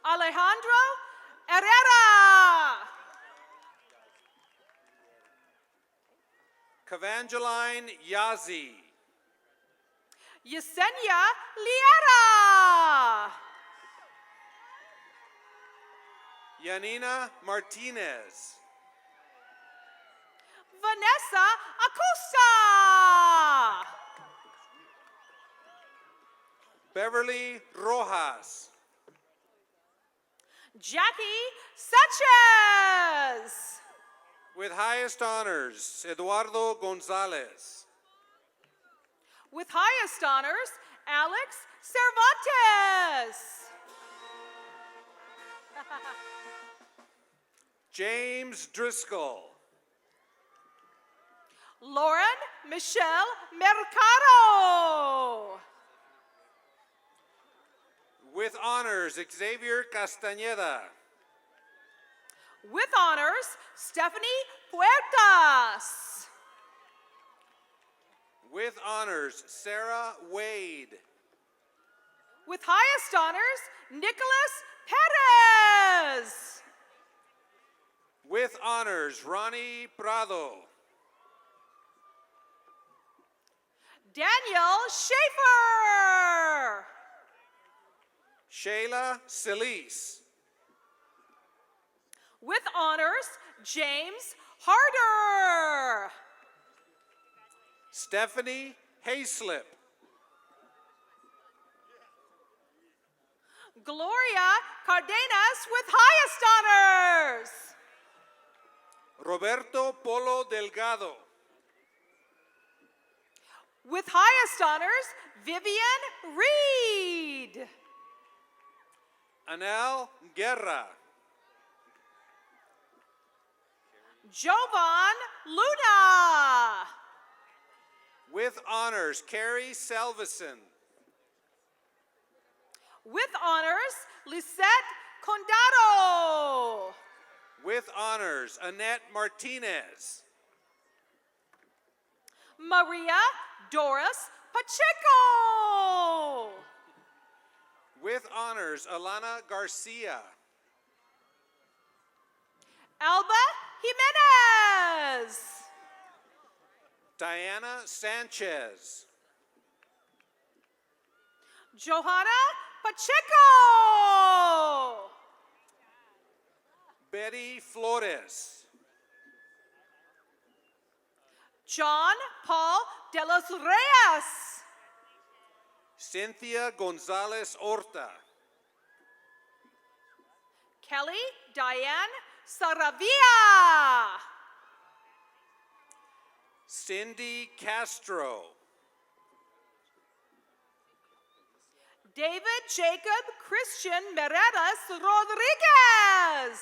Alejandro Herrera. Kavangeline Yazi. Yesenia Liera. Yanina Martinez. Vanessa Acosta. Beverly Rojas. Jackie Sanchez. With highest honors, Eduardo Gonzalez. With highest honors, Alex Cervantes. James Driscoll. Lauren Michelle Mercado. With honors, Xavier Castañeda. With honors, Stephanie Puertas. With honors, Sarah Wade. With highest honors, Nicholas Perez. With honors, Ronnie Prado. Daniel Schaefer. Shayla Solis. With honors, James Harder. Stephanie Hayslip. Gloria Cardenas with highest honors. Roberto Polo Delgado. With highest honors, Vivian Reed. Anel Guerra. Jovan Luna. With honors, Carrie Salveson. With honors, Lisette Condado. With honors, Annette Martinez. Maria Doris Pacheco. With honors, Alana Garcia. Alba Jimenez. Diana Sanchez. Johanna Pacheco. Betty Flores. John Paul de los Reyes. Cynthia Gonzalez Horta. Kelly Diane Saravia. Cindy Castro. David Jacob Christian Meredas Rodriguez.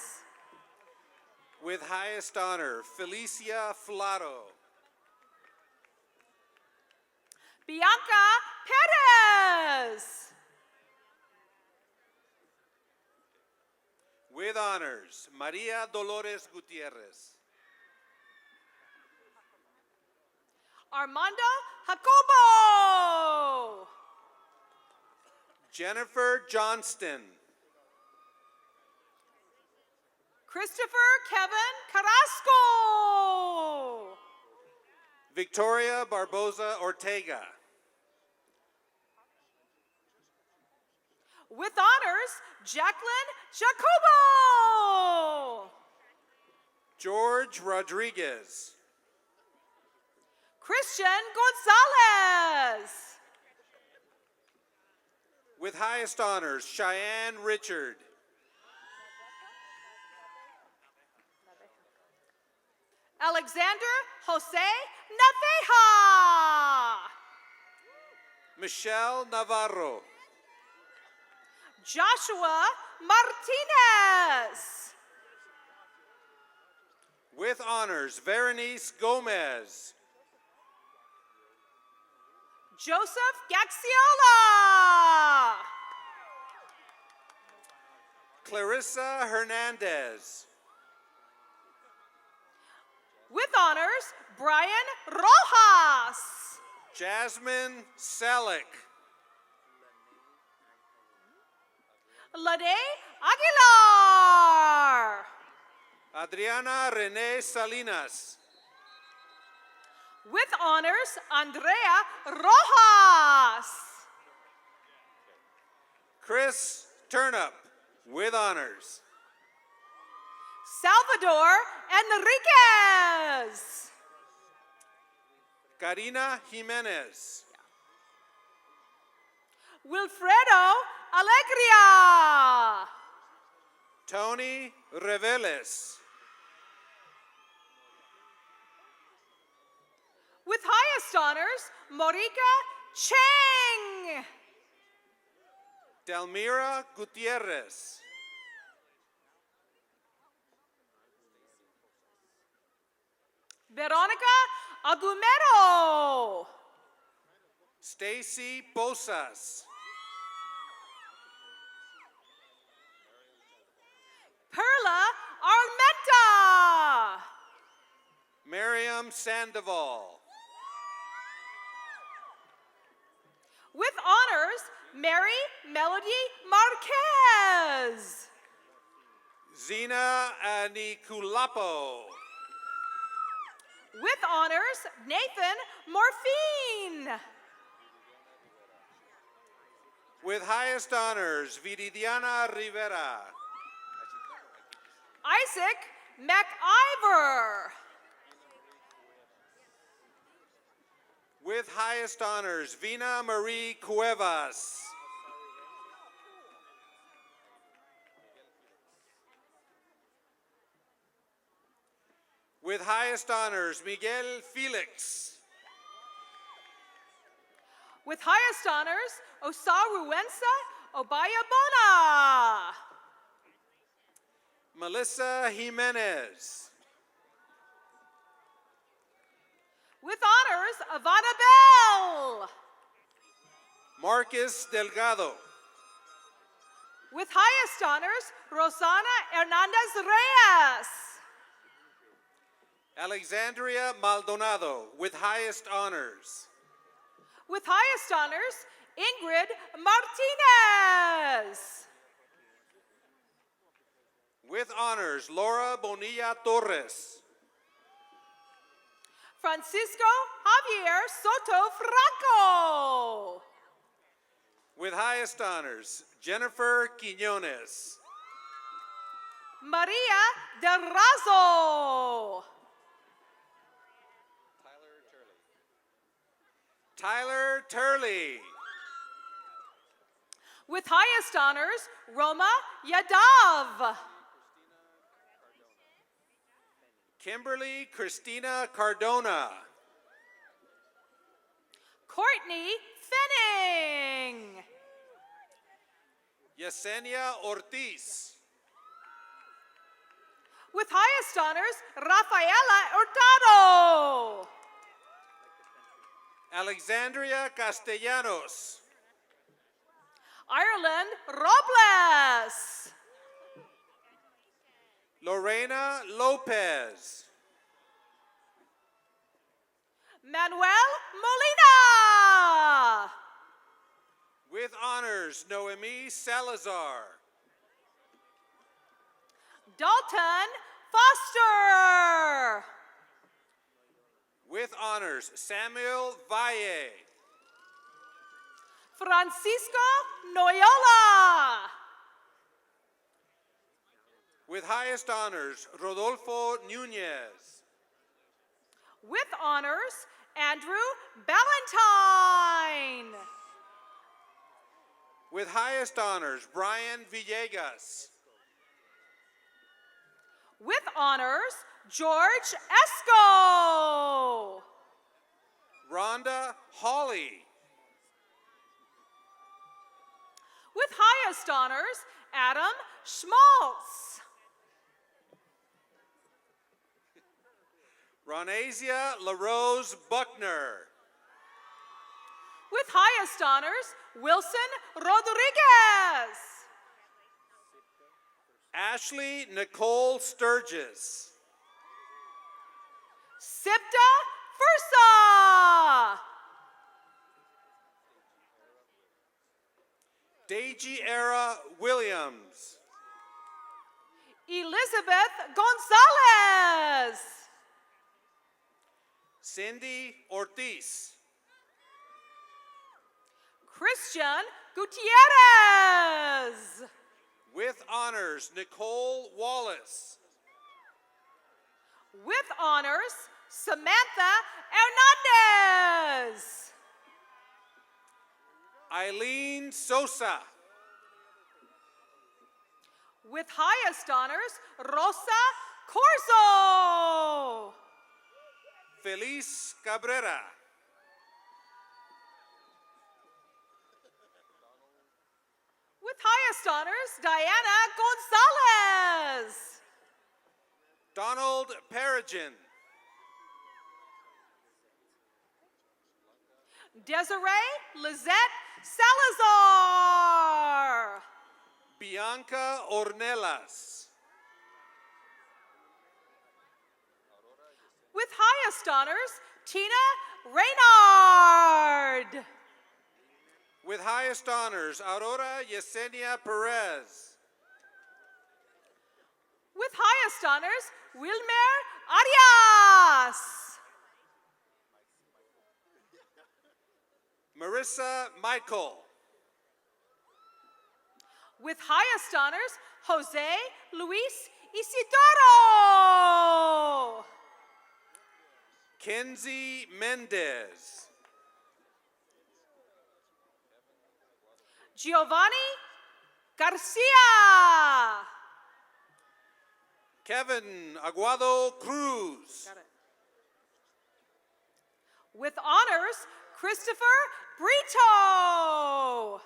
With highest honor, Felicia Flaro. Bianca Perez. With honors, Maria Dolores Gutierrez. Armando Jacobo. Jennifer Johnston. Christopher Kevin Carrasco. Victoria Barboza Ortega. With honors, Jacqueline Jacobo. George Rodriguez. Christian Gonzalez. With highest honors, Cheyenne Richard. Alexander Jose Naveja. Michelle Navarro. Joshua Martinez. With honors, Veronice Gomez. Joseph Gaxiola. Clarissa Hernandez. With honors, Brian Rojas. Jasmine Selleck. Lade Aguilar. Adriana Renee Salinas. With honors, Andrea Rojas. Chris Turnup. With honors. Salvador Enriquez. Karina Jimenez. Wilfredo Alegria. Tony Reveles. With highest honors, Morika Cheng. Delmira Gutierrez. Veronica Agumero. Stacy Posas. Perla Armenta. Miriam Sandoval. With honors, Mary Melody Marquez. Zena Anikulapo. With honors, Nathan Morphine. With highest honors, Viridiana Rivera. Isaac McIver. With highest honors, Vina Marie Cuevas. With highest honors, Miguel Felix. With highest honors, Osaruensa Obayabona. Melissa Jimenez. With honors, Ivana Bell. Marcus Delgado. With highest honors, Rosana Hernandez Reyes. Alexandria Maldonado, with highest honors. With highest honors, Ingrid Martinez. With honors, Laura Bonilla Torres. Francisco Javier Soto Franco. With highest honors, Jennifer Quiñones. Maria de Razo. Tyler Turley. With highest honors, Roma Yadav. Kimberly Christina Cardona. Courtney Finning. Yesenia Ortiz. With highest honors, Rafaela Hurtado. Alexandria Castellanos. Ireland Robles. Lorena Lopez. Manuel Molina. With honors, Noemi Salazar. Dalton Foster. With honors, Samuel Valle. Francisco Noyola. With highest honors, Rodolfo Nunez. With honors, Andrew Ballantyne. With highest honors, Brian Villegas. With honors, George Esco. Rhonda Hawley. With highest honors, Adam Schmaltz. Ronasia LaRose Buckner. With highest honors, Wilson Rodriguez. Ashley Nicole Sturgis. Sipta Fursa. Deji Era Williams. Elizabeth Gonzalez. Cindy Ortiz. Christian Gutierrez. With honors, Nicole Wallace. With honors, Samantha Hernandez. Eileen Sosa. With highest honors, Rosa Corso. Feliz Cabrera. With highest honors, Diana Gonzalez. Donald Perigin. Desiree Lizette Salazar. Bianca Ornelas. With highest honors, Tina Reynard. With highest honors, Aurora Yesenia Perez. With highest honors, Wilmer Arias. Marissa Michael. With highest honors, Jose Luis Isidoro. Kenzie Mendez. Giovanni Garcia. Kevin Aguado Cruz. With honors, Christopher Brito.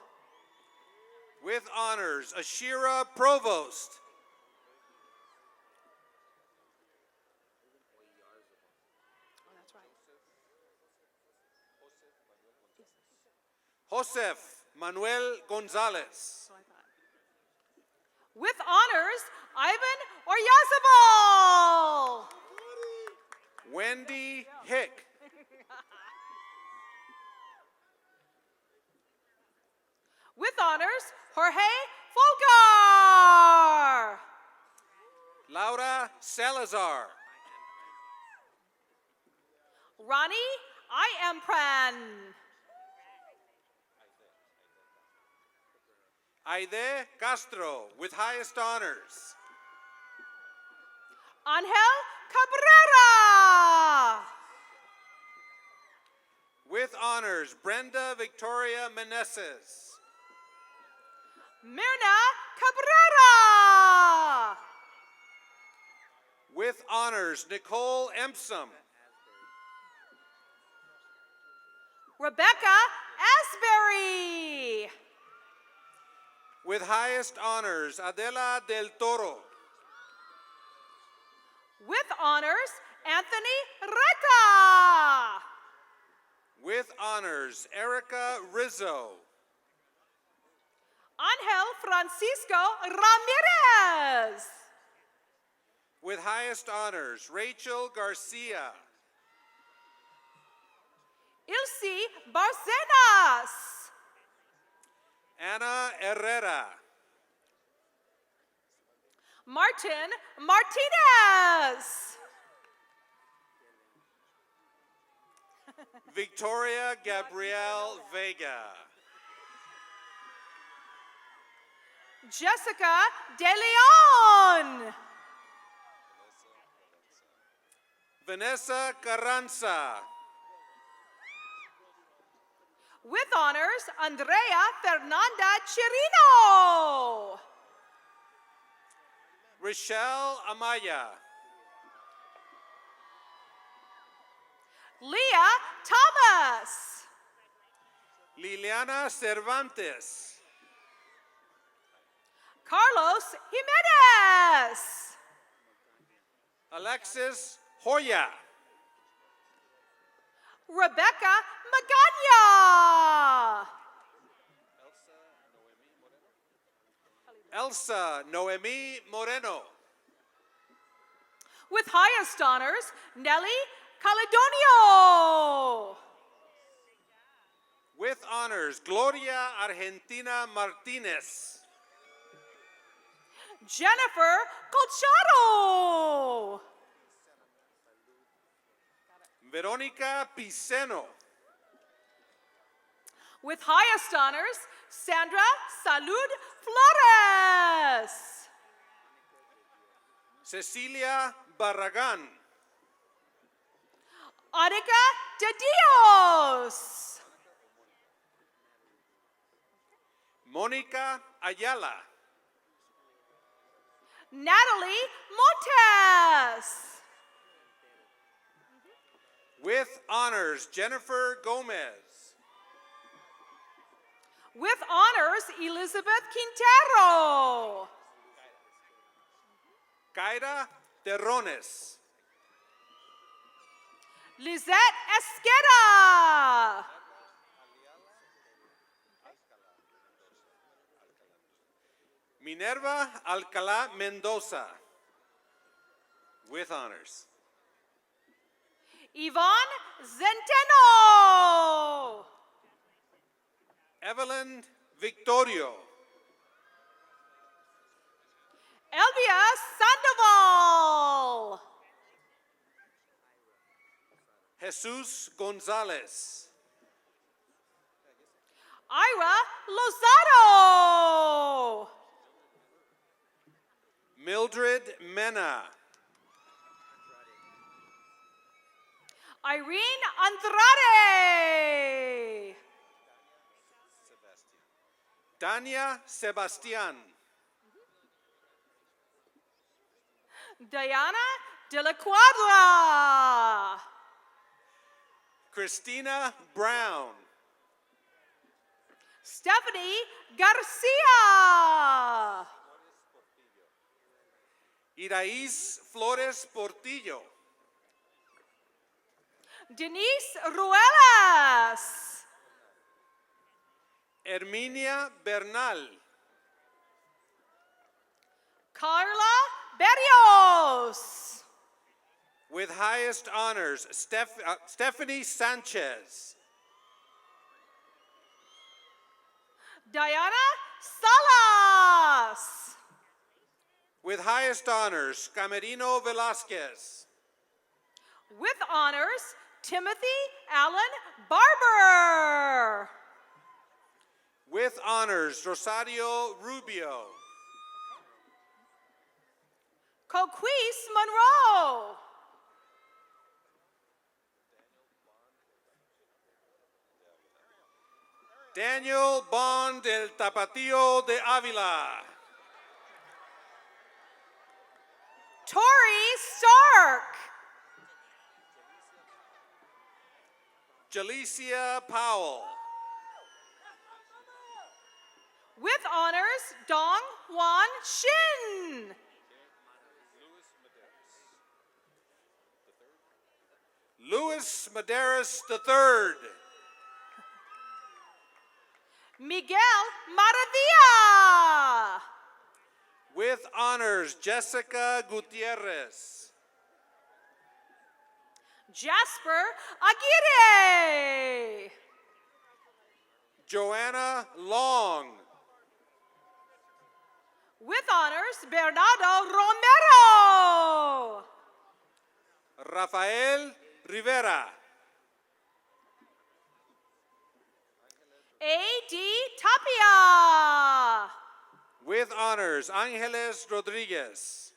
With honors, Ashira Provost. Oh, that's right. Josef Manuel Gonzalez. So I thought. With honors, Ivan Oyarzabal. Wendy Hick. With honors, Jorge Folgar. Laura Salazar. Ronnie Iempran. Aide Castro with highest honors. Angel Cabrera. With honors, Brenda Victoria Meneses. Mirna Cabrera. With honors, Nicole Empsom. Rebecca Asbury. With highest honors, Adela del Toro. With honors, Anthony Reta. With honors, Erica Rizzo. Angel Francisco Ramirez. With highest honors, Rachel Garcia. Ilse Barcenas. Ana Herrera. Martin Martinez. Victoria Gabrielle Vega. Jessica De Leon. Vanessa Carranza. With honors, Andrea Fernanda Chirino. Rochelle Amaya. Leah Thomas. Liliana Cervantes. Carlos Jimenez. Alexis Hoya. Rebecca Magana. Elsa Noemi Moreno. With highest honors, Nelly Caledonio. With honors, Gloria Argentina Martinez. Jennifer Colchado. Veronica Piceno. With highest honors, Sandra Salud Flores. Cecilia Barragan. Anika de Dios. Mónica Ayala. Natalie Montes. With honors, Jennifer Gomez. With honors, Elizabeth Quintero. Kaira Terrones. Lizette Esqueda. Minerva Alcalá Mendoza. With honors. Yvonne Zenteno. Evelyn Victorio. Elvia Sandoval. Jesus Gonzalez. Ira Lozado. Mildred Mena. Irene Andrade. Dania Sebastian. Diana de la Cuadra. Christina Brown. Stephanie Garcia. Iraíz Flores Portillo. Denise Ruelas. Herminia Bernal. Carla Berrios. With highest honors, Stephanie Sanchez. Diana Salas. With highest honors, Camerino Velasquez. With honors, Timothy Allen Barber. With honors, Rosario Rubio. Coquise Monroe. Daniel Bond del Tapatío de Ávila. Tori Stark. Jalicia Powell. With honors, Dong Juan Shin. Luis Maderas III. Miguel Maravilla. With honors, Jessica Gutierrez. Jasper Aguirre. Joanna Long. With honors, Bernardo Romero. Rafael Rivera. A.D. Tapia. With honors, Angeles Rodriguez.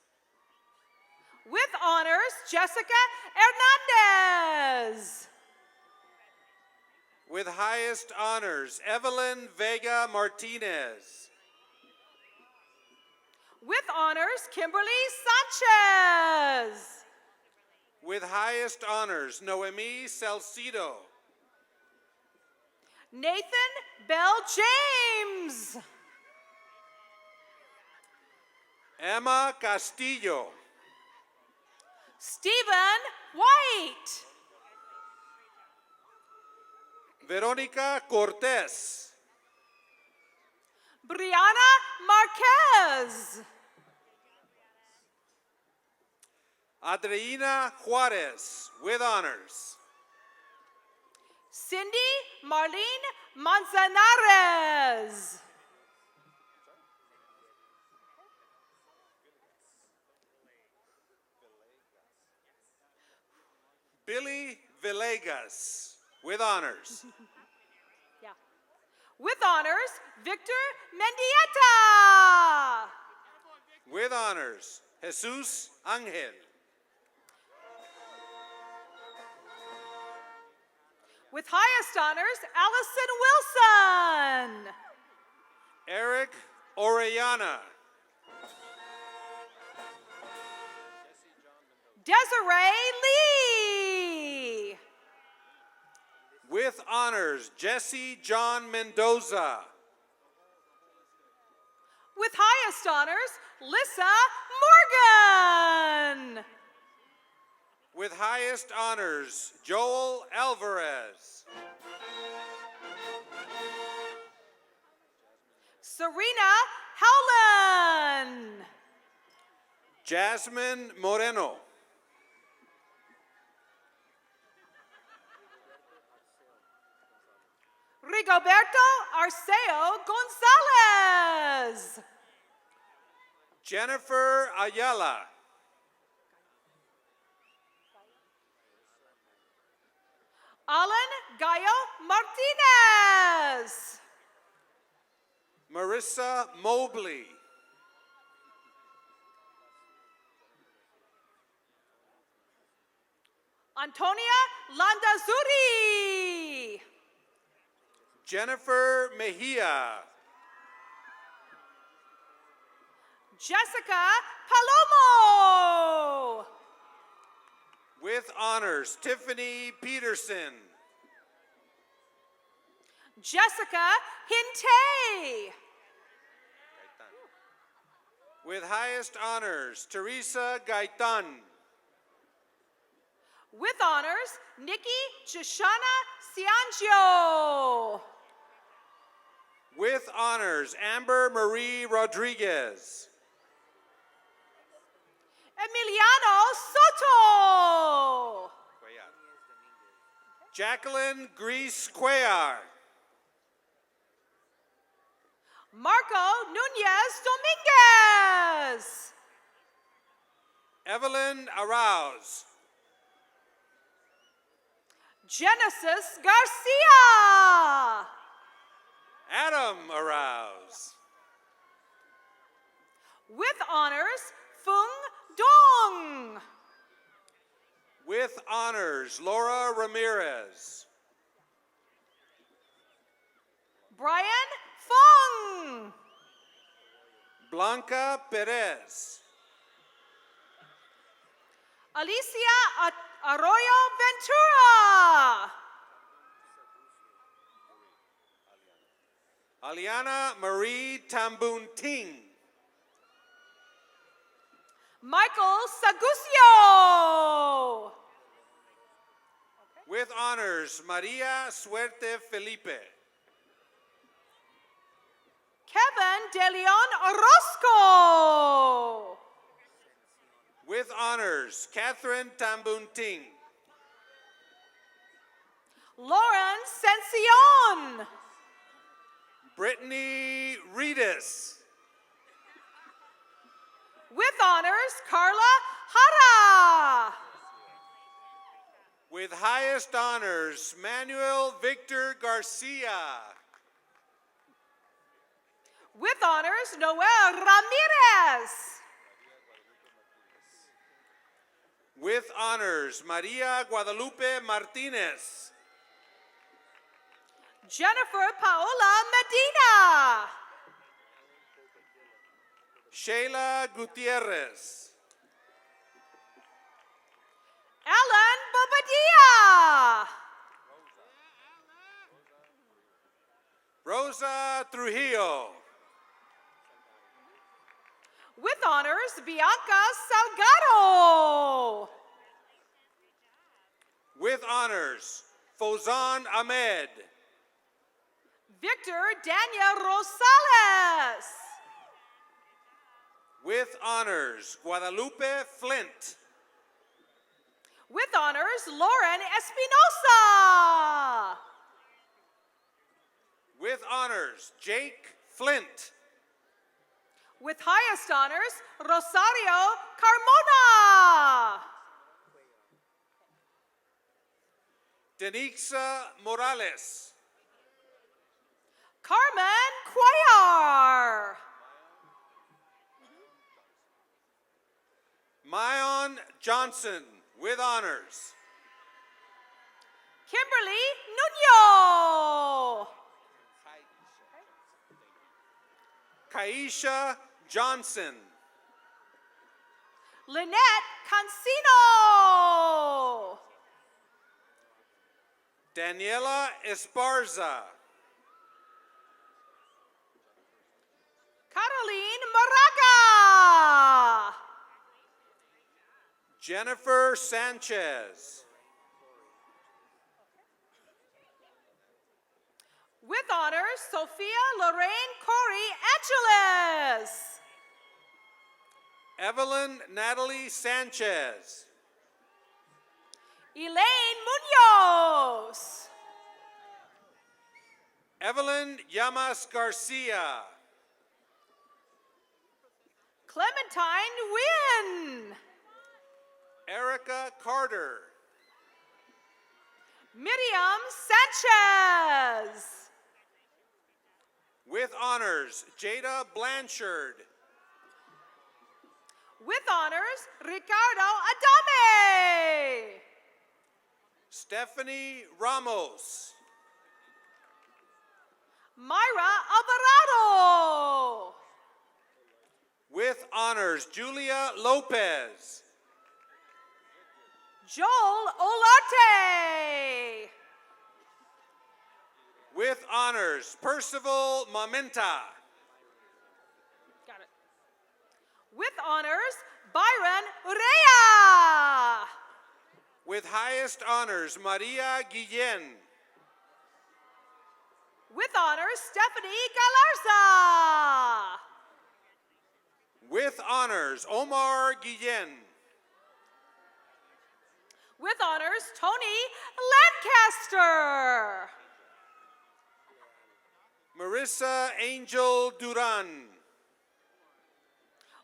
With honors, Jessica Hernandez. With highest honors, Evelyn Vega Martinez. With honors, Kimberly Sanchez. With highest honors, Noemi Salcido. Nathan Bell James. Emma Castillo. Stephen White. Veronica Cortez. Brianna Marquez. Adriana Juarez, with honors. Cindy Marlene Manzanares. Billy Villegas, with honors. Yeah. With honors, Victor Mendieta. With honors, Jesus Angel. With highest honors, Allison Wilson. Eric Orellana. Desiree Lee. With honors, Jesse John Mendoza. With highest honors, Lissa Morgan. With highest honors, Joel Alvarez. Serena Howland. Jasmine Moreno. Rigoberto Arceo Gonzalez. Jennifer Ayala. Alan Gallo Martinez. Marissa Mobley. Antonia Landazuri. Jennifer Mejia. Jessica Palomo. With honors, Tiffany Peterson. Jessica Hinte. With highest honors, Teresa Gaitan. With honors, Nikki Shoshana Ciangio. With honors, Amber Marie Rodriguez. Emiliano Soto. Jacqueline Grease Cuellar. Marco Nunez Dominguez. Evelyn Arouse. Genesis Garcia. Adam Arouse. With honors, Fung Dong. With honors, Laura Ramirez. Brian Fung. Blanca Perez. Alicia Arroyo Ventura. Aliana Marie Tambunting. Michael Sagucio. With honors, Maria Suerte Felipe. Kevin De Leon Orozco. With honors, Catherine Tambunting. Lauren Sencion. Brittany Reedus. With honors, Carla Jara. With highest honors, Manuel Victor Garcia. With honors, Noel Ramirez. With honors, Maria Guadalupe Martinez. Jennifer Paola Medina. Sheila Gutierrez. Ellen Bobadilla. Rosa Trujillo. With honors, Bianca Salgado. With honors, Fozan Ahmed. Victor Daniel Rosales. With honors, Guadalupe Flint. With honors, Lauren Espinosa. With honors, Jake Flint. With highest honors, Rosario Carmona. Denixa Morales. Carmen Cuellar. Mayon Johnson, with honors. Kimberly Nuno. Kaisha Johnson. Lynette Cancino. Daniela Esparza. Caroline Moraga. Jennifer Sanchez. With honors, Sophia Lorraine Corey Angeles. Evelyn Natalie Sanchez. Elaine Munoz. Evelyn Llamas Garcia. Clementine Wynn. Erica Carter. Miriam Sanchez. With honors, Jada Blanchard. With honors, Ricardo Adame. Stephanie Ramos. Myra Alvarado. With honors, Julia Lopez. Joel Olarte. With honors, Percival Mamenta. Got it. With honors, Byron Urea. With highest honors, Maria Guillen. With honors, Stephanie Galarza. With honors, Omar Guillen. With honors, Tony Lancaster. Marissa Angel Duran.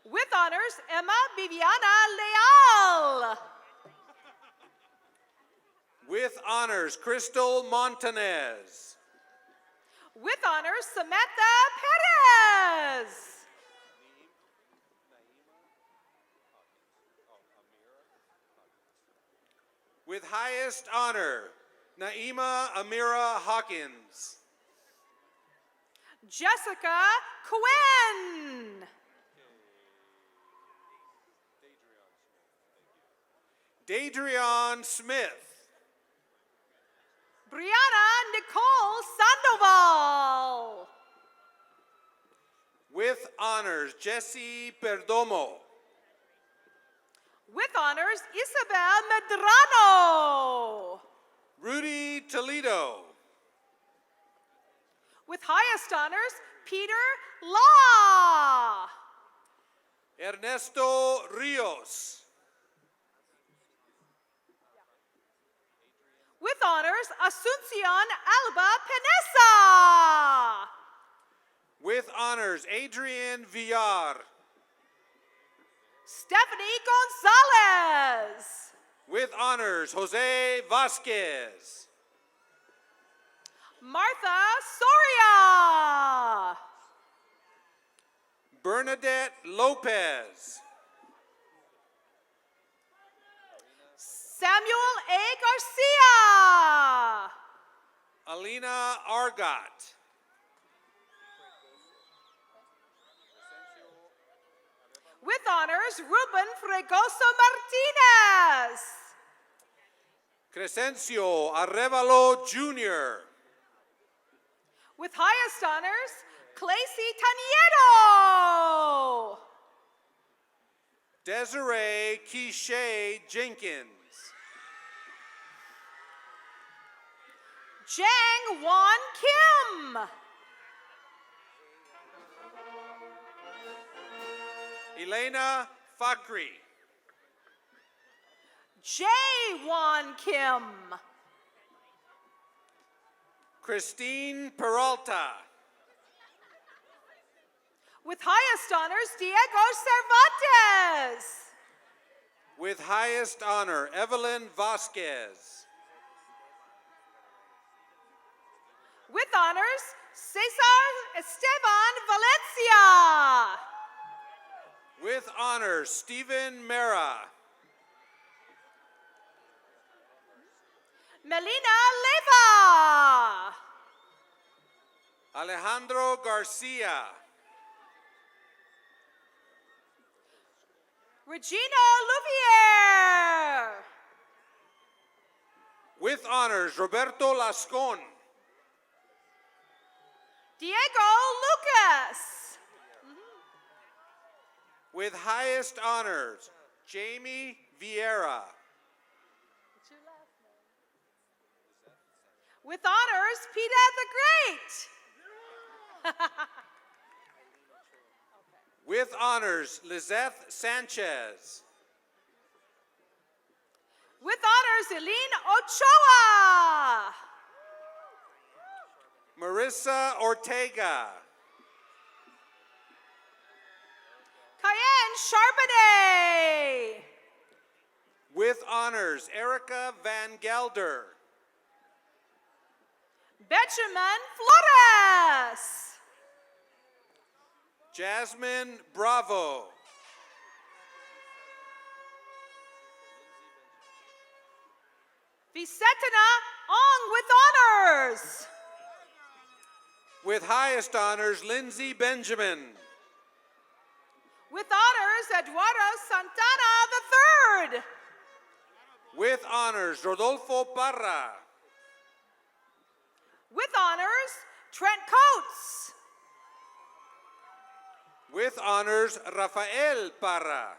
With honors, Emma Viviana Leal. With honors, Crystal Montanez. With honors, Samantha Perez. With highest honor, Naima Amira Hawkins. Jessica Quinn. Dadrian Smith. Brianna Nicole Sandoval. With honors, Jesse Perdomo. With honors, Isabel Medrano. Rudy Toledo. With highest honors, Peter Law. Ernesto Rios. With honors, Asuncion Alba Penesa. With honors, Adrian Villar. Stephanie Gonzalez. With honors, Jose Vasquez. Martha Soria. Bernadette Lopez. Samuel A. Garcia. Alina Argot. With honors, Ruben Fregoso Martinez. Crescencio Arevalo Jr. With highest honors, Clacy Tanieto. Desiree Quiche Jenkins. Jang Won Kim. Elena Fakri. Jae Won Kim. Christine Peralta. With highest honors, Diego Cervantes. With highest honor, Evelyn Vasquez. With honors, Cesar Esteban Valencia. With honor, Stephen Mera. Melina Leva. Alejandro Garcia. Regina Louvier. With honors, Roberto Lascon. Diego Lucas. With highest honors, Jamie Vieira. With honors, Pita the Great. With honors, Lizeth Sanchez. With honors, Eileen Ochoa. Marissa Ortega. Cayenne Charbonnet. With honors, Erica Van Gelder. Benjamin Flores. Jasmine Bravo. Vicentina Ong with honors. With highest honors, Lindsay Benjamin. With honors, Eduardo Santana III. With honors, Rodolfo Parra. With honors, Trent Coates. With honors, Rafael Parra.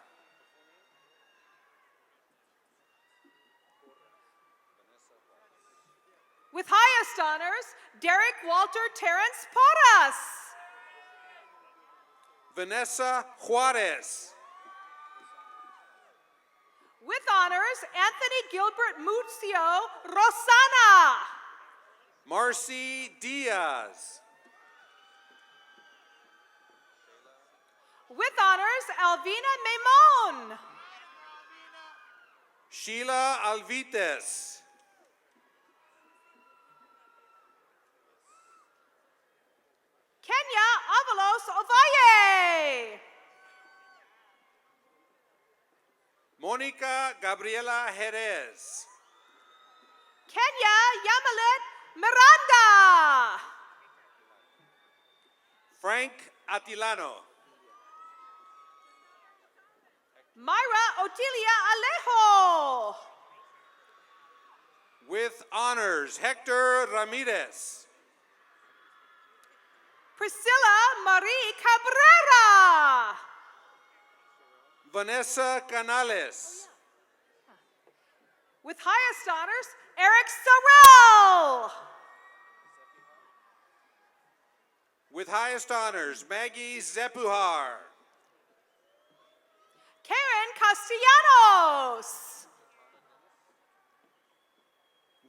With highest honors, Derek Walter Terrence Porras. Vanessa Juarez. With honors, Anthony Gilbert Muzio Rosana. Marcy Diaz. With honors, Alvina Memon. Sheila Alvites. Kenya Avalos Ovalle. Monica Gabriela Jerez. Kenya Yamalet Miranda. Frank Atilano. Myra Otilia Alejo. With honors, Hector Ramirez. Priscilla Marie Cabrera. Vanessa Canales. With highest honors, Eric Sorrell. With highest honors, Maggie Zepuhar. Karen Castellanos.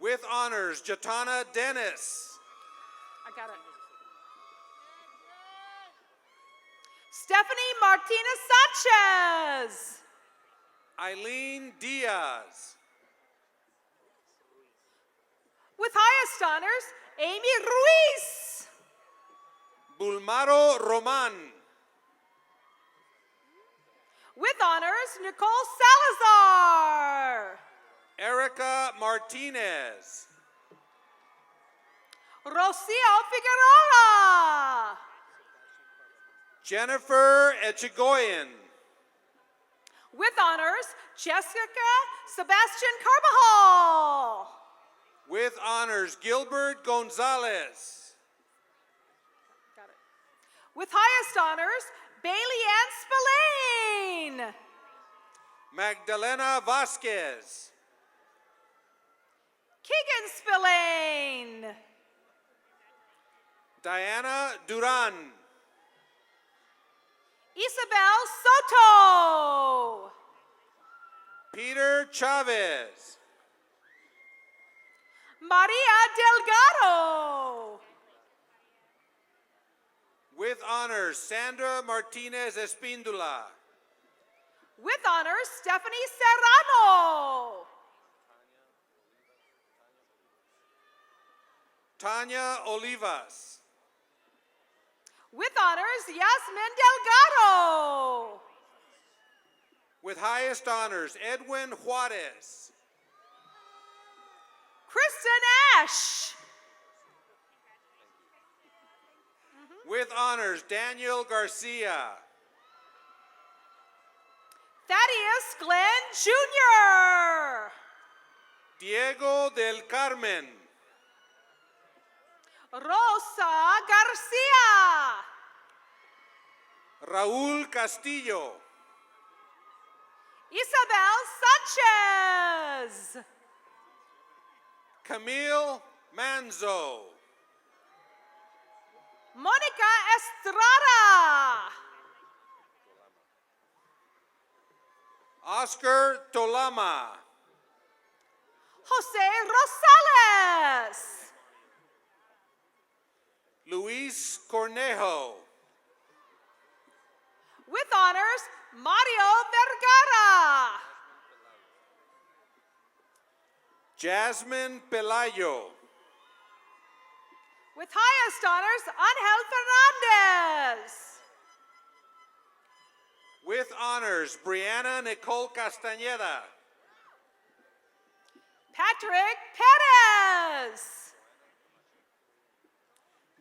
With honors, Jatana Dennis. I got it. Stephanie Martinez Sanchez. Eileen Diaz. With highest honors, Amy Ruiz. Bulmaro Roman. With honors, Nicole Salazar. Erica Martinez. Rocio Figueroa. Jennifer Echegoyen. With honors, Jessica Sebastian Carbajal. With honors, Gilbert Gonzalez. Got it. With highest honors, Bailey Ann Spillane. Magdalena Vasquez. Keegan Spillane. Diana Duran. Isabel Soto. Peter Chavez. Maria Delgado. With honors, Sandra Martinez Espindula. With honors, Stephanie Serrano. Tanya Olivas. With honors, Yasmin Delgado. With highest honors, Edwin Juarez. Kristen Ash. With honors, Daniel Garcia. Thaddeus Glenn Jr. Diego del Carmen. Rosa Garcia. Raúl Castillo. Isabel Sanchez. Camille Manzo. Monica Estrada. Oscar Tolama. Jose Rosales. Luis Cornejo. With honors, Mario Vergara. Jasmine Pelayo. With highest honors, Angel Fernandez. With honors, Brianna Nicole Castañeda. Patrick Perez.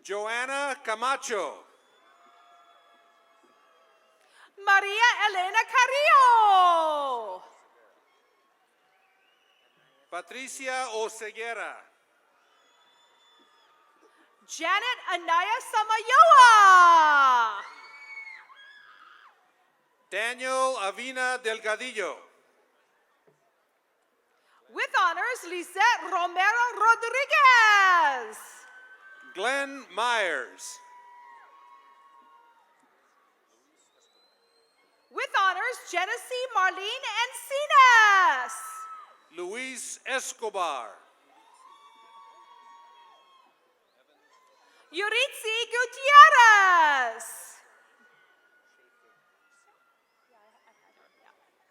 Joanna Camacho. Maria Elena Carrillo. Patricia Oseguera. Janet Anaya Samayoa. Daniel Avina Delgadillo. With honors, Lisette Romero Rodriguez. Glenn Myers. With honors, Genesee Marlene Encinas. Luis Escobar. Yuritsi Gutierrez.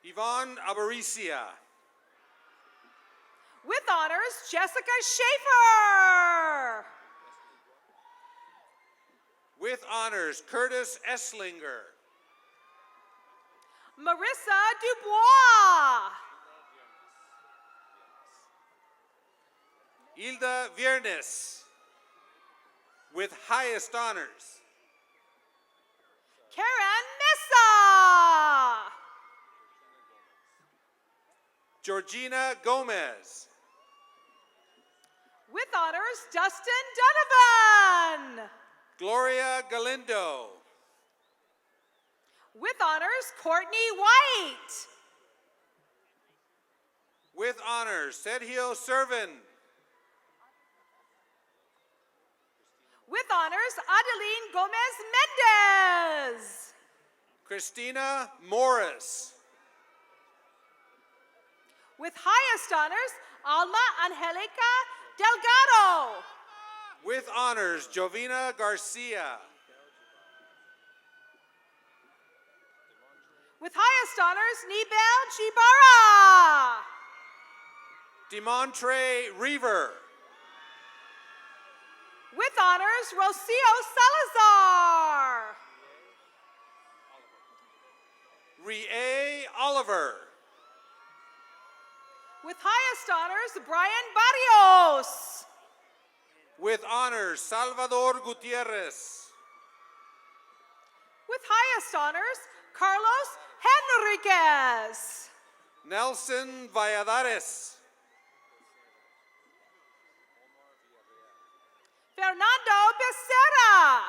Yvonne Abaricia. With honors, Jessica Schaefer. With honors, Curtis Esslinger. Marissa Dubois. Hilda Viernes. With highest honors, Karen Missa. Georgina Gomez. With honors, Dustin Donovan. Gloria Galindo. With honors, Courtney White. With honors, Sergio Servin. With honors, Adeline Gomez Mendez. Christina Morris. With highest honors, Alma Angelica Delgado. With honors, Jovina Garcia. With highest honors, Nibel Chibara. Demontre Reaver. With honors, Rocio Salazar. Rie Oliver. With highest honors, Brian Barrios. With honors, Salvador Gutierrez. With highest honors, Carlos Henriquez. Nelson Valladares. Fernando Becerra.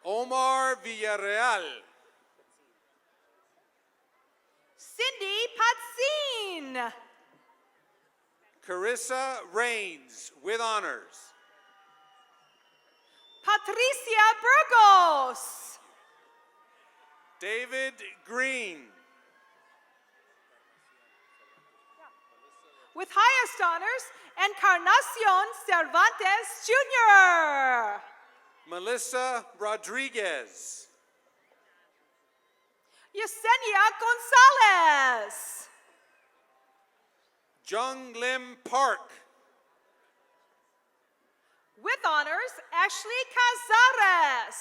Omar Villarreal. Cindy Patzin. Carissa Rains, with honors. Patricia Burgos. David Green. With highest honors, Encarnacion Cervantes Jr. Melissa Rodriguez. Yesenia Gonzalez. Jung Lim Park. With honors, Ashley Cazares.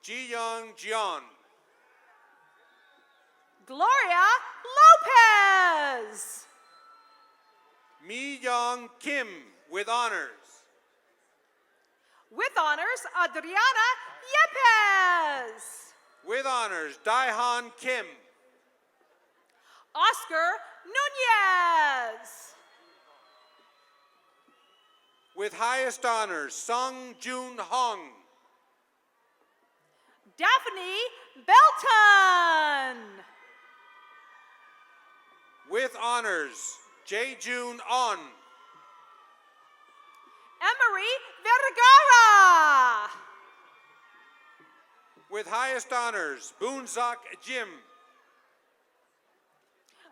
Ji Young Jian. Gloria Lopez. Mi Young Kim, with honors. With honors, Adriana Yepes. With honors, Daihan Kim. Oscar Nunez. With highest honors, Sung Jun Hong. Daphne Belton. With honors, Jae-jun On. Emery Vergara. With highest honors, Boonzak Jim.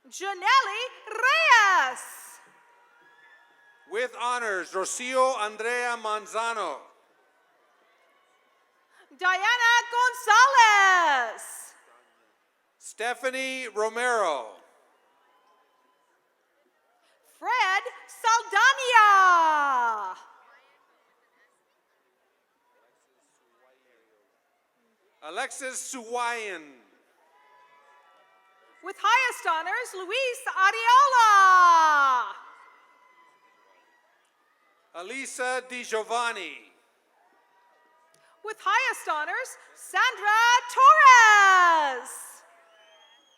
Janelli Reyes. With honors, Rocio Andrea Manzano. Diana Gonzalez. Stephanie Romero. Fred Saldania. Alexis Suwayan. With highest honors, Luis Ariola. Elisa Di Giovanni. With highest honors, Sandra Torres.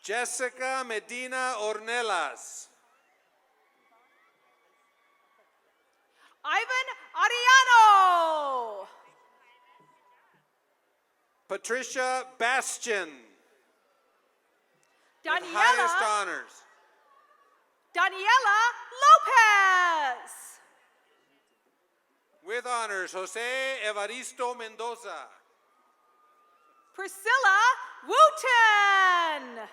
Jessica Medina Ornelas. Ivan Ariano. Patricia Bastian. With Daniela, highest honors. Daniela Lopez. With honors, Jose Evaristo Mendoza. Priscilla Wooten.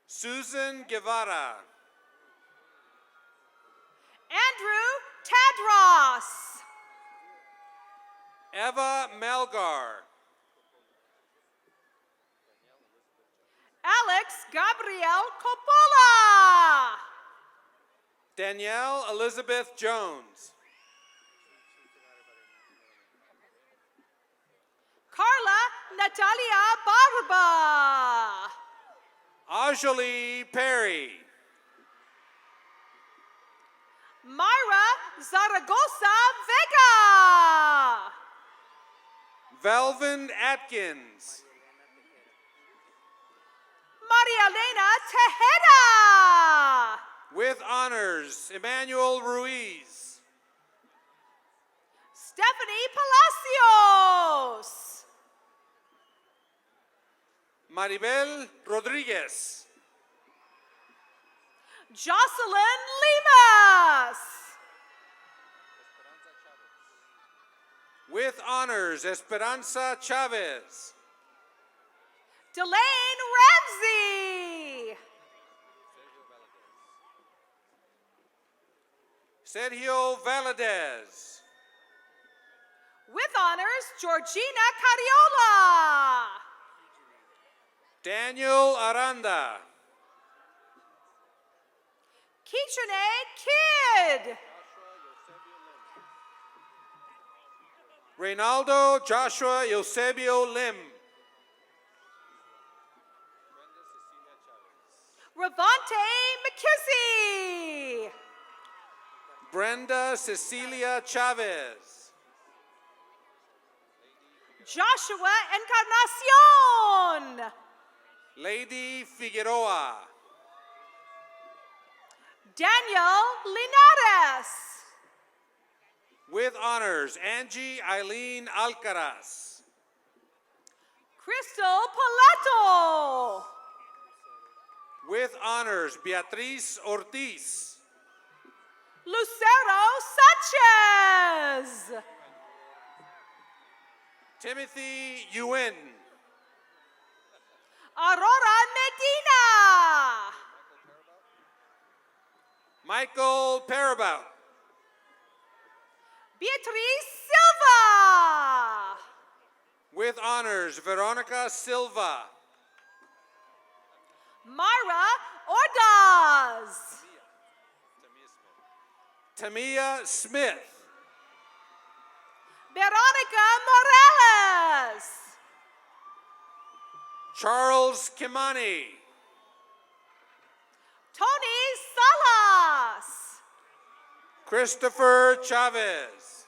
Susan Guevara. Andrew Tadros. Eva Melgar. Alex Gabriel Coppola. Danielle Elizabeth Jones. Carla Natalia Barba. Ajali Perry. Myra Zaragoza Vega. Velvin Atkins. Maria Elena Tejeda. With honors, Emmanuel Ruiz. Stephanie Palacios. Maribel Rodriguez. Jocelyn Limas. With honors, Esperanza Chavez. Delane Ramsey. Sergio Valadez. With honors, Georgina Cariola. Daniel Aranda. Kichene Kid. Reynaldo Joshua Eusebio Lim. Ravante McKizzy. Brenda Cecilia Chavez. Joshua Encarnacion. Lady Figueroa. Daniel Linares. With honors, Angie Eileen Alcaraz. Crystal Paleto. With honors, Beatriz Ortiz. Lucero Sanchez. Timothy Yuen. Aurora Medina. Michael Parabout. Beatriz Silva. With honors, Veronica Silva. Myra Ordaz. Tamia Smith. Veronica Morales. Charles Kimani. Tony Salas. Christopher Chavez.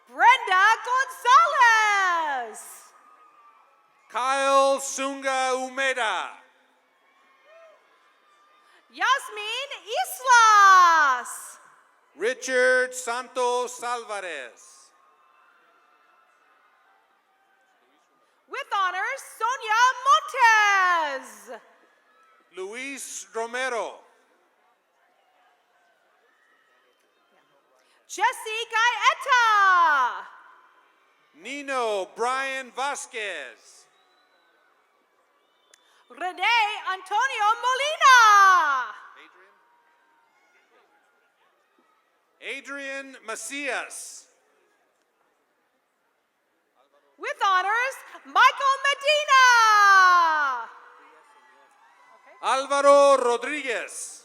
Brenda Gonzalez. Kyle Sunga Umeda. Yasmin Islas. Richard Santos Alvarez. With honors, Sonia Montes. Luis Romero. Jesse Gaeta. Nino Brian Vasquez. Rene Antonio Molina. Adrian Macias. With honors, Michael Medina. Álvaro Rodríguez.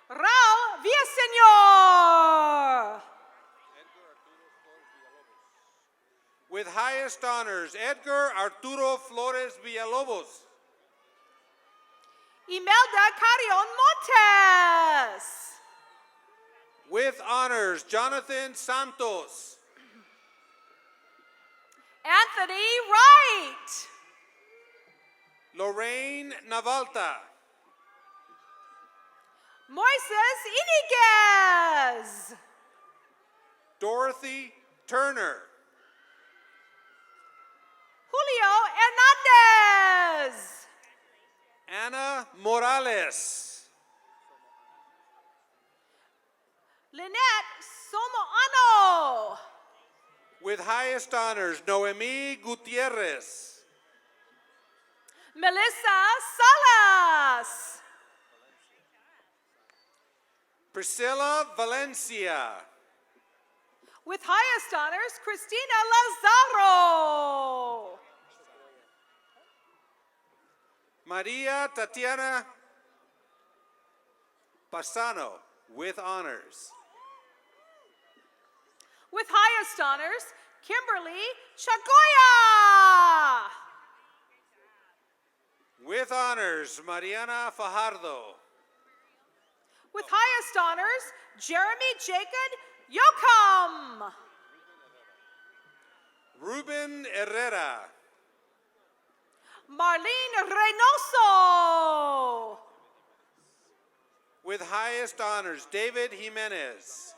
Raul Villaseñor. With highest honors, Edgar Arturo Flores Villalobos. Imelda Carrion Montes. With honors, Jonathan Santos. Anthony Wright. Lorraine Navalta. Moises Iniguez. Dorothy Turner. Julio Hernandez. Ana Morales. Lynette Somoano. With highest honors, Noemi Gutierrez. Melissa Salas. Priscilla Valencia. With highest honors, Christina Lazaro. Maria Tatiana Pasano. With honors. With highest honors, Kimberly Chagoya. With honors, Mariana Fajardo. With highest honors, Jeremy Jacob Yocum. Ruben Herrera. Marlene Reynoso. With highest honors, David Jimenez.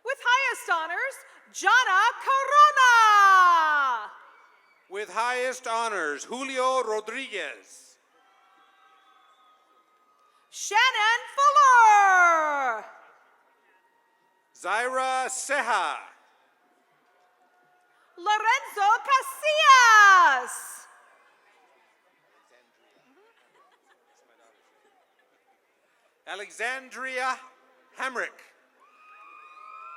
With highest honors, Jana Corona. With highest honors, Julio Rodriguez. Shannon Fuller. Zaira Ceja. Lorenzo Casillas. Alexandria Hamrick.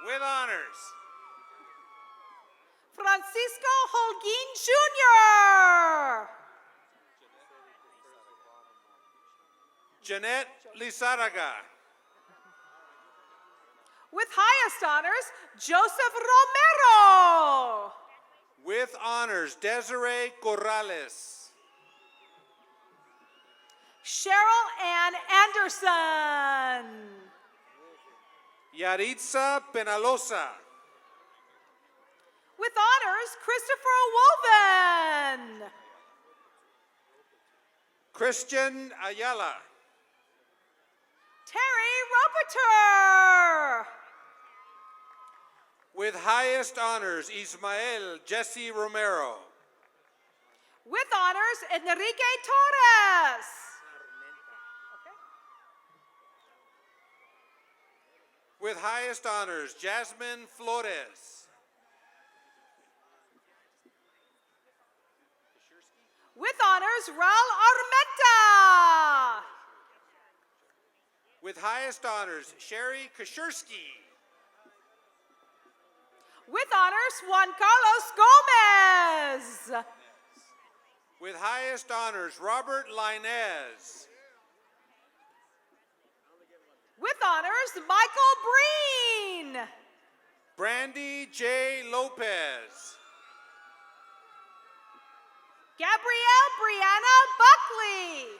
With honors. Francisco Holguin Jr. Jeanette Lizarraga. With highest honors, Joseph Romero. With honors, Desiree Corrales. Cheryl Ann Anderson. Yaritza Penalosa. With honors, Christopher Woven. Christian Ayala. Terry Ropeter. With highest honors, Ismael Jesse Romero. With honors, Enrique Torres. With highest honors, Jasmine Flores. With honors, Raul Armenta. With highest honors, Sherry Kashursky. With honors, Juan Carlos Gomez. With highest honors, Robert Linez. With honors, Michael Breen. Brandy J. Lopez. Gabrielle Brianna Buckley.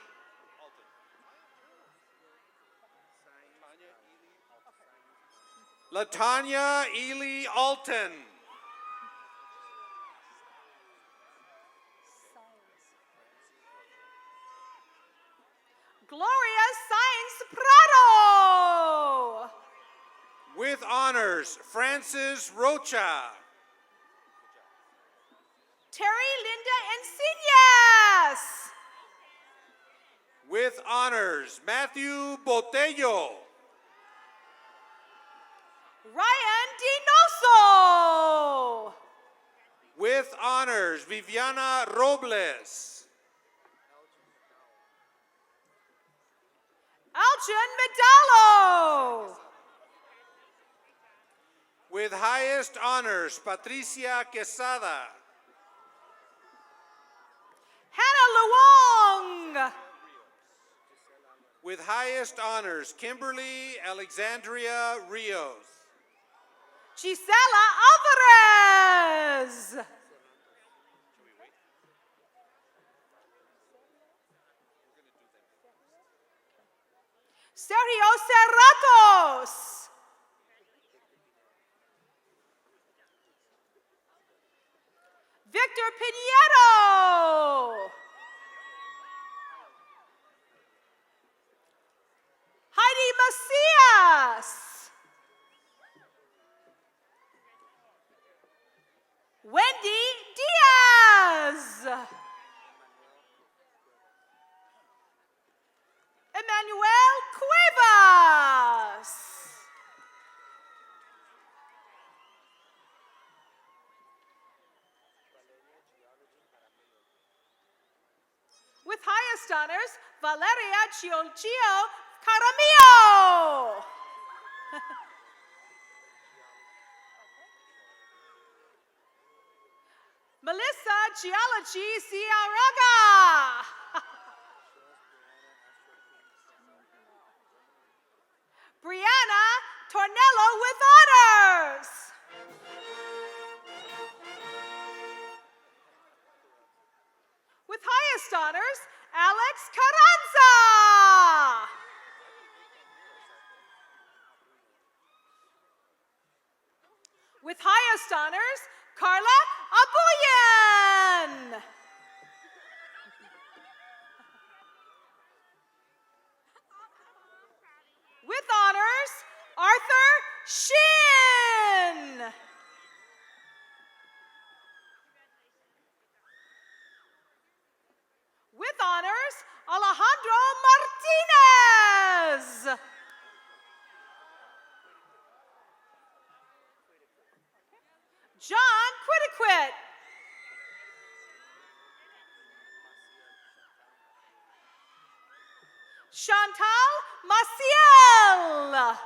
Latanya Ely Alton. Gloria Sainz Prado. With honors, Francis Rocha. Terry Linda Encinas. With honors, Matthew Botello. Ryan Dinoso. With honors, Viviana Robles. Elgin Medallo. With highest honors, Patricia Quesada. Hannah Luong. With highest honors, Kimberly Alexandria Rios. Gisela Alvarez. Sergio Cerritos. Victor Pinedo. Heidi Macias. Wendy Diaz. Emmanuel Cuevas. With highest honors, Valeria Chiolchio Caramillo. Melissa Gialachi Ciaraga. Brianna Tornello with honors. With highest honors, Alex Carranza. With highest honors, Carla Abuyan. With honors, Arthur Shin. With honors, Alejandro Martinez. John Quiddiquit. Chantal Maciel.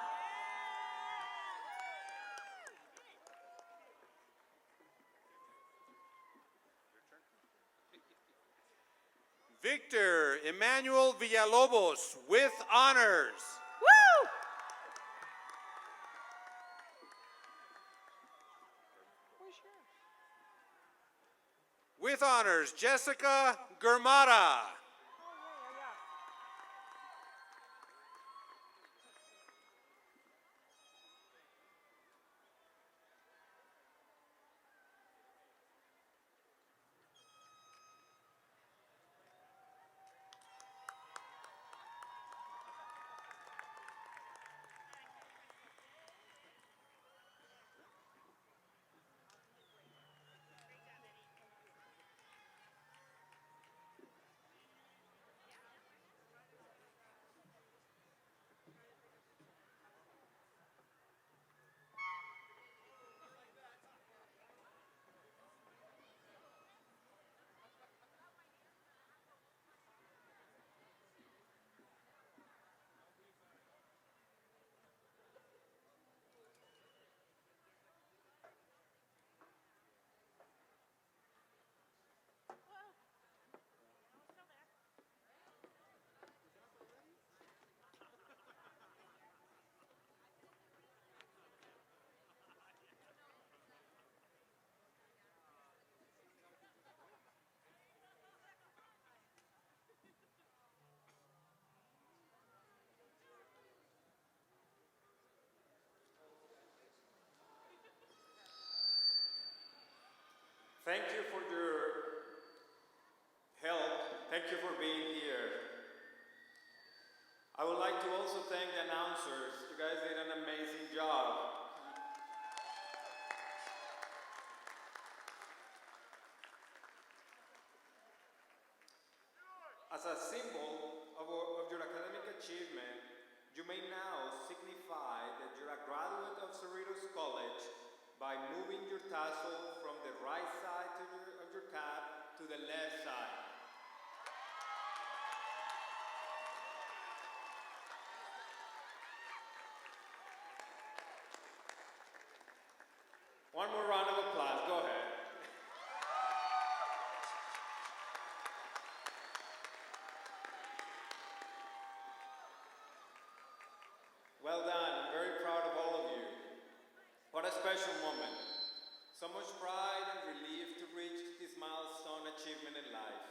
Victor Emmanuel Villalobos with honors. Woo! With honors, Jessica Germata. Thank you for your help. Thank you for being here. I would like to also thank the announcers. You guys did an amazing job. As a symbol of your academic achievement, you may now signify that you're a graduate of Cerritos College by moving your tassel from the right side of your cap to the left side. One more round of applause, go ahead. Well done, I'm very proud of all of you. What a special moment. So much pride and relief to reach this milestone achievement in life.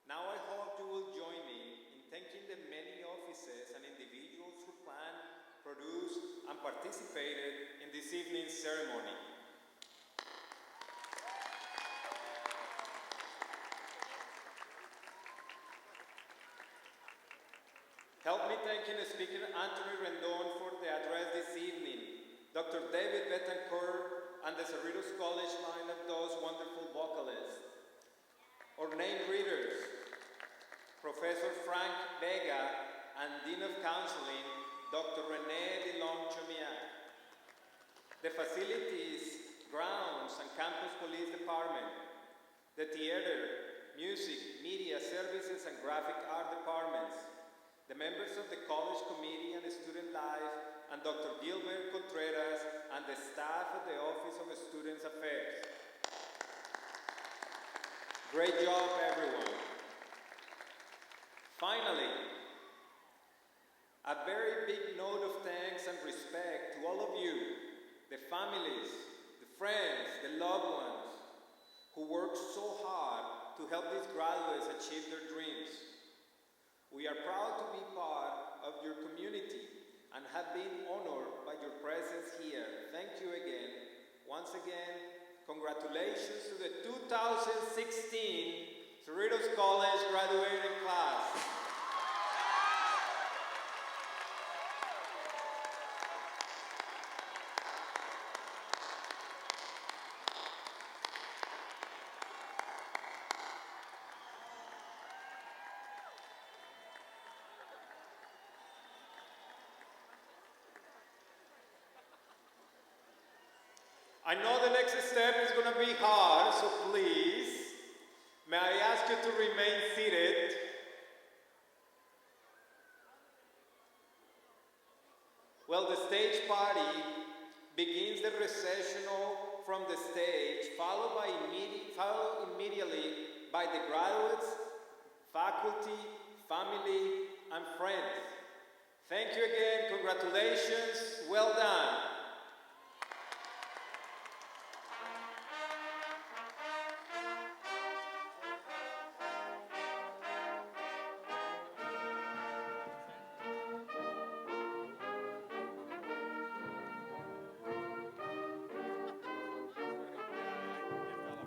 Now I hope you will join me in thanking the many offices and individuals who planned, produced, and participated in this evening's ceremony. Help me thanking Speaker Anthony Rendon for the address this evening, Dr. David Betancourt, and the Cerritos College line of those wonderful vocalists. Our name readers, Professor Frank Vega, and Dean of Counseling, Dr. René Delong-Chomiak. The facilities, grounds, and campus police department, the theater, music, media, services, and graphic art departments, the members of the college committee and student life, and Dr. Gilbert Contreras, and the staff of the Office of Students Affairs. Great job, everyone. Finally, a very big note of thanks and respect to all of you, the families, the friends, the loved ones, who worked so hard to help these graduates achieve their dreams. We are proud to be part of your community and have been honored by your presence here. Thank you again. Once again, congratulations to the 2016 Cerritos College graduating class. I know the next step is going to be hard, so please, may I ask you to remain seated? Well, the stage party begins the recessional from the stage, followed immediately by the graduates, faculty, family, and friends. Thank you again, congratulations, well done.